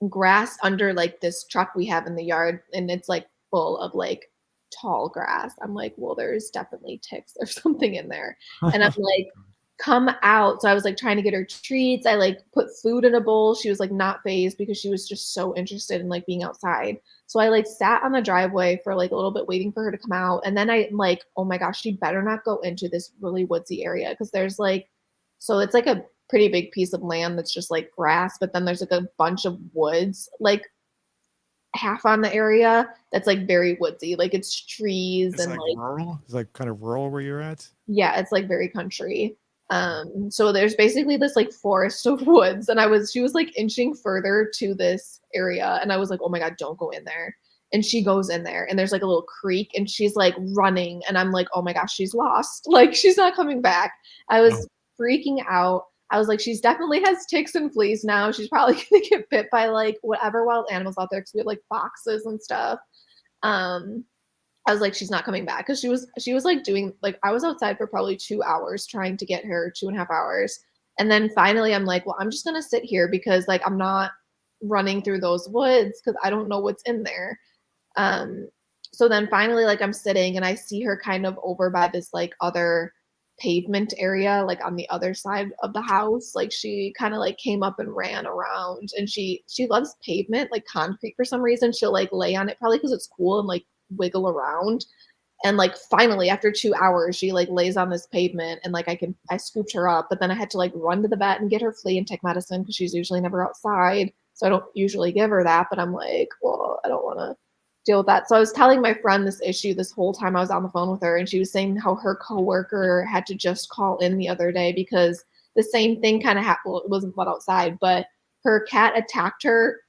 grass under like this truck we have in the yard and it's like full of like tall grass. I'm like, well, there's definitely ticks or something in there. And I'm like, come out. So I was like trying to get her treats. I like put food in a bowl. She was like not phased because she was just so interested in like being outside. So I like sat on the driveway for like a little bit waiting for her to come out. And then I'm like, oh my gosh, she better not go into this really woodsy area because there's like, so it's like a pretty big piece of land that's just like grass, but then there's like a bunch of woods, like half on the area that's like very woodsy. Like it's trees It's and like like rural. It's like kind of rural where you're at. yeah, it's like very country. So there's basically this like forest of woods, and she was like inching further to this area, and I was like, oh my god, don't go in there. And she goes in there, and there's like a little creek, and she's like running, and I'm like, oh my gosh, she's lost. Like she's not coming back. I Oh. was freaking out. I was like, she's definitely has ticks and fleas now. She's probably gonna get bit by like whatever wild animals out there because we have like foxes and stuff. Um, I was like, she's not coming back because she was like doing like I was outside for probably 2 hours trying to get her 2.5 hours. And then finally I'm like, well, I'm just gonna sit here because like I'm not running through those woods because I don't know what's in there. Um, so then finally like I'm sitting and I see her kind of over by this like other pavement area, like on the other side of the house. Like she kind of like came up and ran around and she loves pavement, like concrete for some reason. She'll like lay on it probably because it's cool and like wiggle around. And like finally after 2 hours, she like lays on this pavement and like I scooped her up, but then I had to like run to the vet and get her flea and tick medicine because she's usually never outside. So I don't usually give her that, but I'm like, well, I don't want to deal with that. So I was telling my friend this issue this whole time I was on the phone with her, and she was saying how her coworker had to just call in the other day because the same thing kind of happened. Well, it wasn't what outside, but her cat attacked her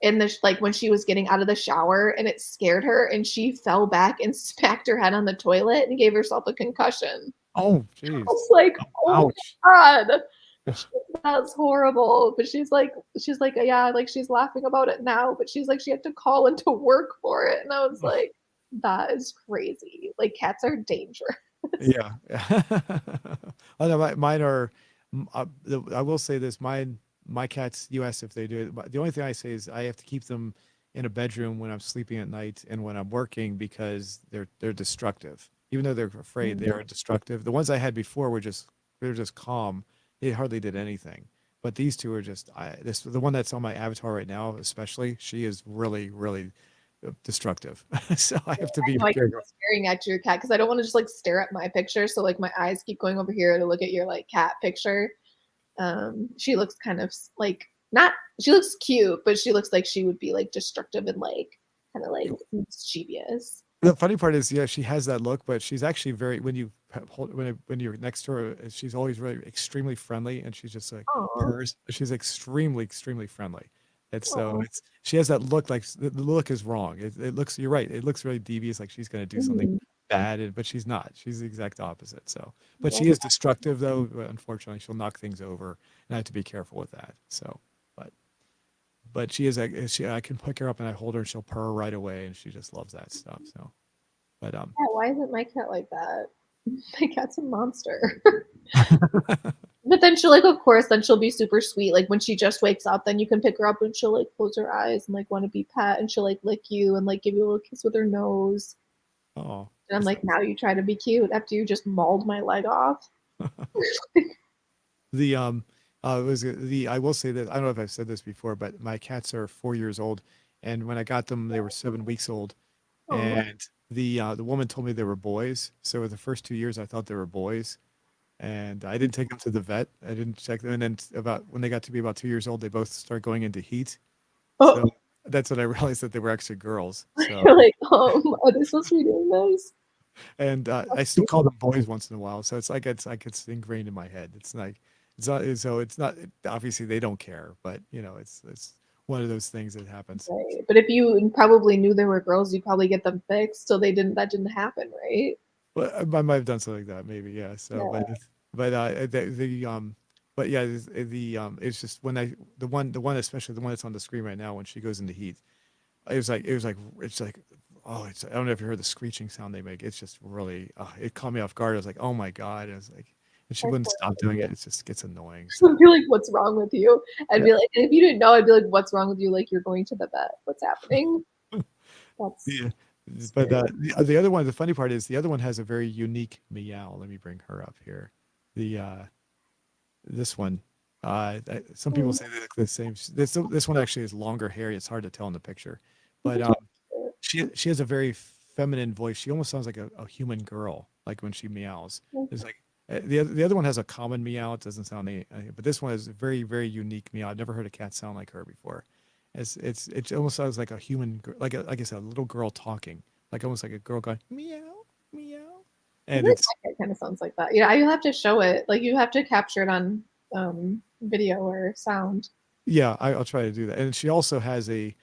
in the like when she was getting out of the shower, and it scared her, and she fell back and smacked her head on the toilet and gave herself a concussion. Oh, I was jeez. like, oh Ouch. my god, that's horrible. But she's like, yeah, like she's laughing about it now, but she's like, she had to call into work for it. And I was like, that is crazy. Like cats are dangerous. Yeah. Oh, no, mine are. I will say this: my cats. You asked if they do it. But the only thing I say is I have to keep them in a bedroom when I'm sleeping at night and when I'm working because they're destructive. Even though they're afraid, they Mm. are destructive. The ones I had before were just they were just calm. They hardly did anything. But these two are just the one that's on my avatar right now, especially, she is really, really destructive. So I have to I be know I keep careful. staring at your cat because I don't want to just like stare at my picture. So like my eyes keep going over here to look at your like cat picture. She looks kind of like not she looks cute, but she looks like she would be like destructive and like kind of like mischievous. The funny part is, yeah, she has that look, but she's actually very when you hold when you're next to her, she's always really extremely friendly, and she's just like Oh, purrs. She's extremely, extremely friendly. It's so oh. it's she has that look like the look is wrong. It looks you're right. It looks really devious, like she's gonna do something Mhm. bad, but she's not. She's the exact opposite. So, but Yeah. she is destructive though. But unfortunately, she'll knock things over, and I have to be careful with that. So, but she is she I can pick her up and I hold her and she'll purr right away, and she just loves that stuff. So, but Yeah, why isn't my cat like that? My cat's a monster. But then she'll like, of course, then she'll be super sweet. Like when she just wakes up, then you can pick her up and she'll like close her eyes and like want to be pet and she'll like lick you and like give you a little kiss with her nose. Oh, And I'm that's like, nice. now you try to be cute after you just mauled my leg off. The was the I will say that I don't know if I've said this before, but my cats are 4 years old, and when I got them, they were 7 weeks old, Oh, and the woman told me they were boys. So the first 2 years, I thought they were boys, and I didn't take them to the vet. I didn't check them, and then about when they got to be about 2 years old, they both started going into heat. oh. So that's when I realized that they were actually girls. So You're like, are they supposed to be doing this? and I still call them boys once in a while. So it's like it's ingrained in my head. It's like it's not obviously they don't care, but it's one of those things that happens. Right. But if you probably knew they were girls, you'd probably get them fixed. So they didn't, that didn't happen, right? Well, I might have done something like that, maybe, yeah. So, Yeah. but but yeah, it's just when the one especially the one that's on the screen right now when she goes into heat, it's like oh, it's I don't know if you heard the screeching sound they make. It's just really it caught me off guard. I was like, oh my god, I was like, and she I wouldn't stop doing it. It just gets annoying. would So be like, what's wrong with you? I'd yeah. be like, and if you didn't know, I'd be like, what's wrong with you? Like, you're going to the vet. What's happening? That's Yeah. But scary. the other one, the funny part is the other one has a very unique meow. Let me bring her up here. The this one, some people Mm. say they look the same. This one actually has longer hair. It's hard to tell in the picture, You but could talk to she has a very feminine voice. She almost sounds like a human girl, like when she meows. it. It's like the other one has a common meow. It doesn't sound any, but this one is a very, very unique meow. I've never heard a cat sound like her before. It almost sounds like a human, like I said, a little girl talking, like almost like a girl going meow meow, I and feel like it's my cat kind of sounds like that. Yeah, you have to show it. Like, you have to capture it on video or sound. yeah, I'll try to do that. And she also has I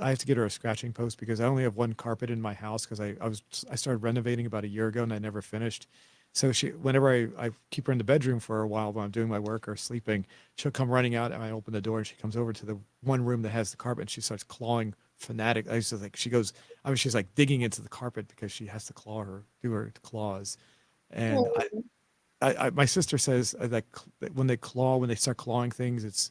have to get her a scratching post because I only have one carpet in my house because I started renovating about a year ago and I never finished. So whenever I keep her in the bedroom for a while while I'm doing my work or sleeping, she'll come running out and I open the door and she comes over to the one room that has the carpet and she starts clawing fanatic. I just like, she's like digging into the carpet because she has to do her claws. And Oh, my sister says that when they start clawing things, it's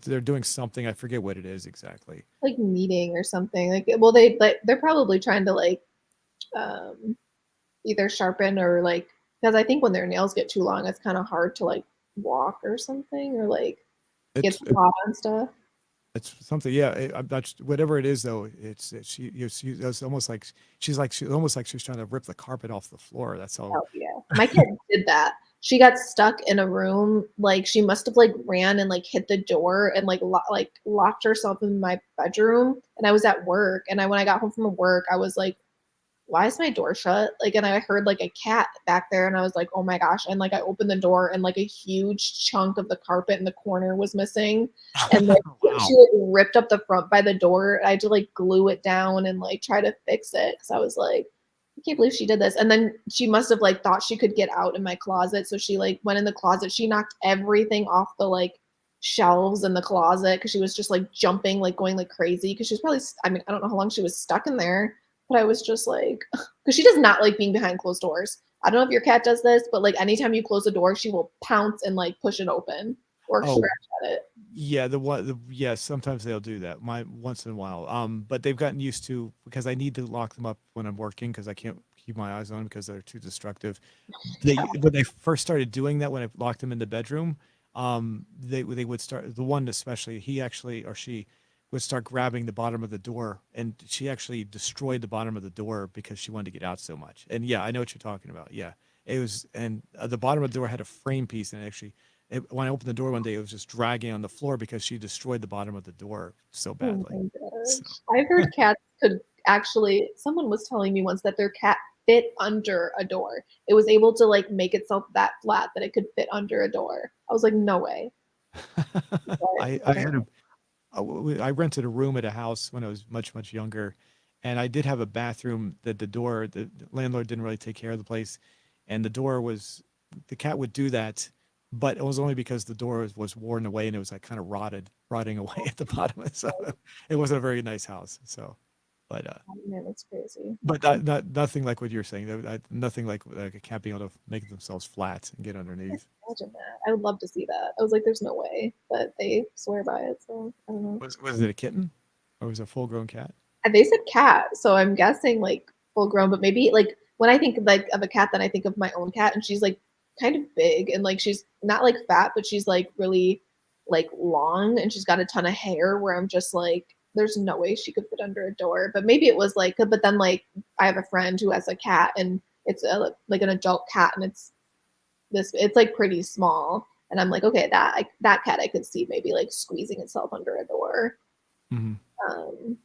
they're doing something. I forget what it is exactly. like kneading or something. Like, well, they're probably trying to like um, either sharpen or like because I think when their nails get too long, it's kind of hard to like walk or something or like get It's caught on stuff. it's something. Yeah, I'm not whatever it is though. It's almost like she's almost like she's trying to rip the carpet off the floor. That's all. Oh yeah, my kid did that. She got stuck in a room. Like she must have like ran and like hit the door and like locked herself in my bedroom. And I was at work. And when I got home from work, I was like, why is my door shut? Like, and I heard like a cat back there, and I was like, oh my gosh. And like, I opened the door, and like a huge chunk of the carpet in the corner was missing. And like, she Wow. like ripped up the front by the door. I had to like glue it down and like try to fix it because I was like, I can't believe she did this. And then she must have like thought she could get out in my closet. So she like went in the closet. She knocked everything off the like shelves in the closet because she was just like jumping, like going like crazy. Because she was probably, I mean, I don't know how long she was stuck in there, but I was just like, because she does not like being behind closed doors. I don't know if your cat does this, but like anytime you close the door, she will pounce and like push it open or Oh, scratch at it. yeah, yeah, sometimes they'll do that. Once in a while. But they've gotten used to because I need to lock them up when I'm working because I can't keep my eyes on them because they're too destructive. They when they first started doing that, when I locked them in the bedroom, they would start, the one especially, he actually or she would start grabbing the bottom of the door, and she actually destroyed the bottom of the door because she wanted to get out so much. And yeah, I know what you're talking about. Yeah, it was, and the bottom of the door had a frame piece, and actually, when I opened the door one day, it was just dragging on the floor because she destroyed the bottom of the door so Oh badly. my So, gosh. I've heard cats could actually, someone was telling me once that their cat fit under a door. It was able to like make itself that flat that it could fit under a door. I was like, no way. But I had a I rented a room at a house when I was much younger, and I did have a bathroom that the landlord didn't really take care of the place, and the door was, the cat would do that, but it was only because the door was worn away and it was like kind of rotting away at the bottom. So it wasn't a very nice house. So, but man, that's crazy. nothing like what you're saying. Nothing like a cat being able to make themselves flat and get underneath. Imagine that. I would love to see that. I was like, there's no way, but they swear by it. So I don't know. Was it a kitten, or was it a full grown cat? And they said cat, so I'm guessing like full grown, but maybe like when I think like of a cat, then I think of my own cat, and she's like kind of big and like she's not like fat, but she's like really like long, and she's got a ton of hair. Where I'm just like, there's no way she could fit under a door. But maybe it was like, but then like I have a friend who has a cat, and it's like an adult cat, and it's like pretty small, and I'm like, okay, that cat I could see maybe like squeezing itself under a door. Hmm. Um,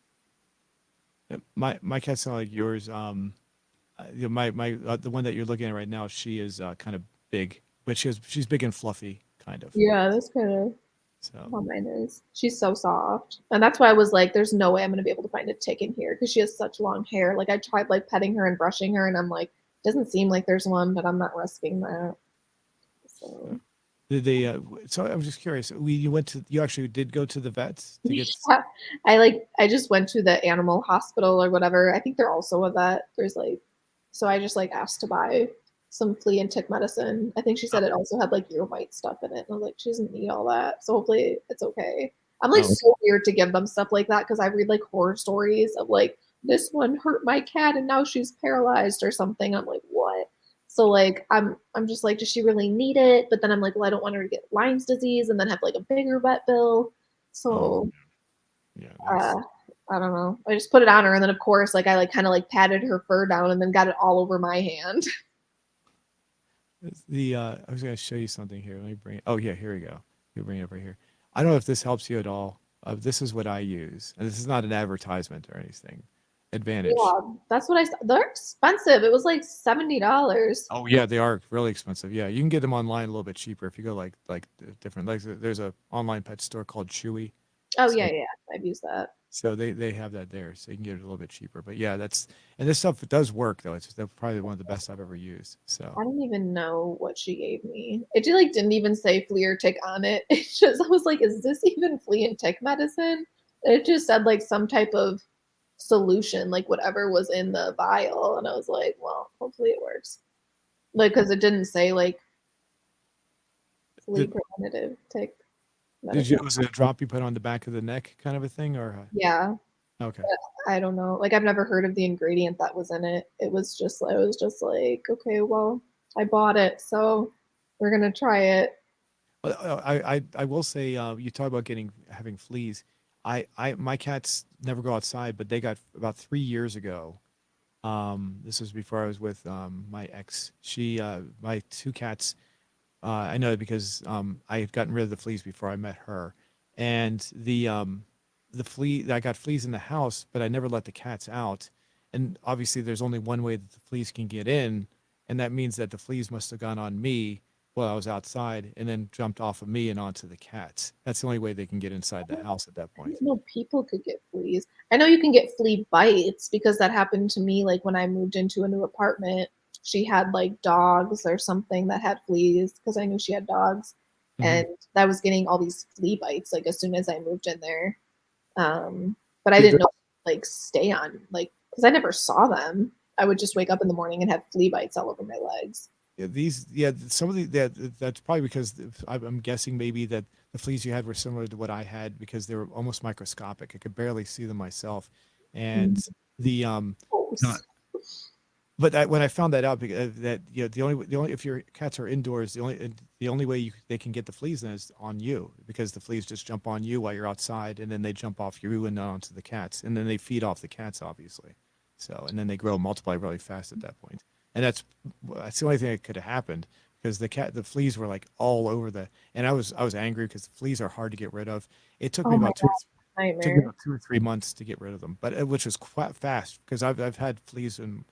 My cat's not like yours. My the one that you're looking at right now, she is kind of big, but she's big and fluffy, kind of. yeah, that's kind of So how mine is. She's so soft. And that's why I was like, there's no way I'm gonna be able to find a tick in here because she has such long hair. Like I tried like petting her and brushing her, and I'm like, doesn't seem like there's one, but I'm not risking that. So did they? So I was just curious. You actually did go to the vets to get. yeah, I just went to the animal hospital or whatever. I think they're also a vet. There's like, so I just like asked to buy some flea and tick medicine. I think she said it also had like ear mite stuff in it. And I was like, she doesn't need all that. So hopefully it's okay. I'm like Oh, so weird to give them stuff like that because I read like horror stories of like this one hurt my cat and now she's paralyzed or something. I'm like, what? So like I'm just like, does she really need it? But then I'm like, well, I don't want her to get Lyme's disease and then have like a bigger vet bill. oh, So yeah. uh I don't know. I just put it on her and then of course like I like kind of like patted her fur down and then got it all over my hand. I was going to show you something here. Let me bring it. Oh yeah, here we go. You bring it over here. I don't know if this helps you at all. This is what I use, and this is not an advertisement or anything. Advantage. Yeah, that's what I saw. They're expensive. It was like $70. Oh yeah, they are really expensive. Yeah, you can get them online a little bit cheaper if you go like different, like there's a online pet store called Chewy. Oh yeah, So yeah. I've used that. so they have that there, so you can get it a little bit cheaper. But yeah, that's, and this stuff does work though. It's probably one of the best I've ever used. So I don't even know what she gave me. It just, like didn't even say flea or tick on it. It just I was like, is this even flea and tick medicine? It just said like some type of solution, like whatever was in the vial, and I was like, well, hopefully it works. Like because it didn't say like flea did preventative tick did you, medicine. was it a drop you put on the back of the neck kind of a thing, or Yeah, okay? I don't know. Like I've never heard of the ingredient that was in it. It was just like, okay, well, I bought it, so we're gonna try it. Well, I will say, you talk about having fleas. My cats never go outside, but they got about 3 years ago. This was before I was with my ex. My two cats. I know because I had gotten rid of the fleas before I met her, and I got fleas in the house, but I never let the cats out. And obviously, there's only one way that the fleas can get in, and that means that the fleas must have gone on me while I was outside, and then jumped off of me and onto the cats. That's the only way they can get inside the house at that I point. didn't know people could get fleas. I know you can get flea bites because that happened to me. Like when I moved into a new apartment, she had like dogs or something that had fleas because I knew she had dogs, Hmm. and I was getting all these flea bites like as soon as I moved in there. But I Did didn't know like stay on like because I never saw them. I would just wake up in the morning and have flea bites all over my legs. Yeah, some of that's probably because I'm guessing maybe that the fleas you had were similar to what I had because they were almost microscopic. I could barely see them myself, and the Gross. But when I found that out, because that the only if your cats are indoors, the only way they can get the fleas then is on you, because the fleas just jump on you while you're outside, and then they jump off you and onto the cats, and then they feed off the cats, obviously. So, and then they grow and multiply really fast at that point, and that's the only thing that could have happened, because the fleas were like all over and I was angry because the fleas are hard to get rid of. It took me Oh my about two. god, Took me nightmare. about 2 or 3 months to get rid of them, but which was quite fast, because I've had fleas in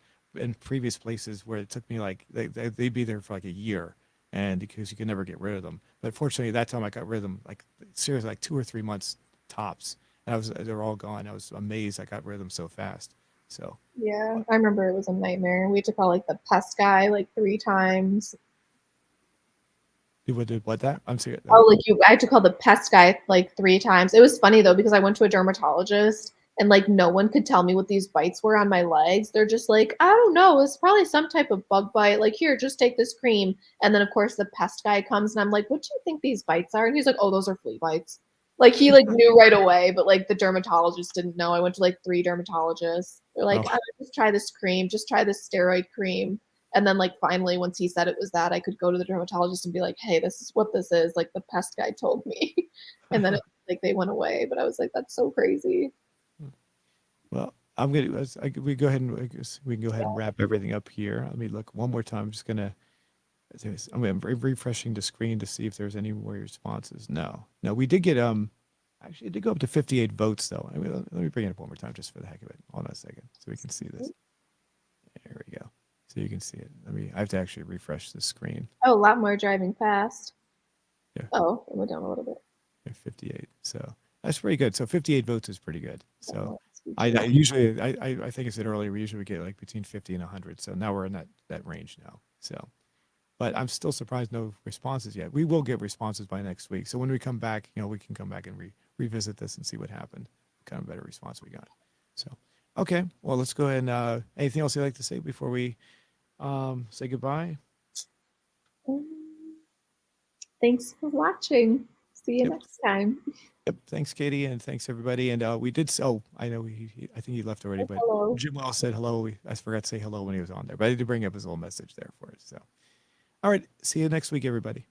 previous places where it took me like they'd be there for like a year, and because you could never get rid of them. But fortunately, that time I got rid of them like seriously like 2 or 3 months tops, and they're all gone. I was amazed I got rid of them so fast. So Yeah, I remember it was a nightmare. We had to call like the pest guy like 3 times. you would do what that? I'm serious. Oh, like I had to call the pest guy like 3 times. It was funny though because I went to a dermatologist and like no one could tell me what these bites were on my legs. They're just like, I don't know, it's probably some type of bug bite. Like, here, just take this cream. And then of course the pest guy comes and I'm like, what do you think these bites are? And he's like, oh, those are flea bites. Like he like knew right away, but like the dermatologist didn't know. I went to like 3 dermatologists. They're like, Oh, oh, just try this cream, just try this steroid cream. And then like finally once he said it was that, I could go to the dermatologist and be like, hey, this is what this is, like the pest guy told me. And then like they went away, but I was like, that's so crazy. well, we go ahead and we can go ahead and wrap everything up here. Let me look one more time. I'm just gonna. I'm refreshing the screen to see if there's any more responses. No, we did get actually it did go up to 58 votes though. I mean, let me bring it up one more time just for the heck of it. Hold on a second so we can see this. There we go. So you can see it. I have to actually refresh the screen. Oh, a lot more driving fast. Yeah, Oh, it went down a little bit. 58. So that's pretty good. So 58 votes is pretty good. So Oh, I usually I think I said earlier we usually get like between 50 and 100. So now we're in that range now. So but I'm still surprised no responses yet. We will get responses by next week. So when we come back, we can come back and revisit this and see what happened. What kind of better response we got. So, okay. Well, let's go ahead and anything else you'd like to say before we say goodbye? Thanks for watching. See you Yep. next time. Yep. Thanks, Katie, and thanks everybody. And we did. Oh, I know I think he left already, but Hello. Jim Wells said hello. I forgot to say hello when he was on there, but I did bring up his little message there for us. So, all right. See you next week, everybody.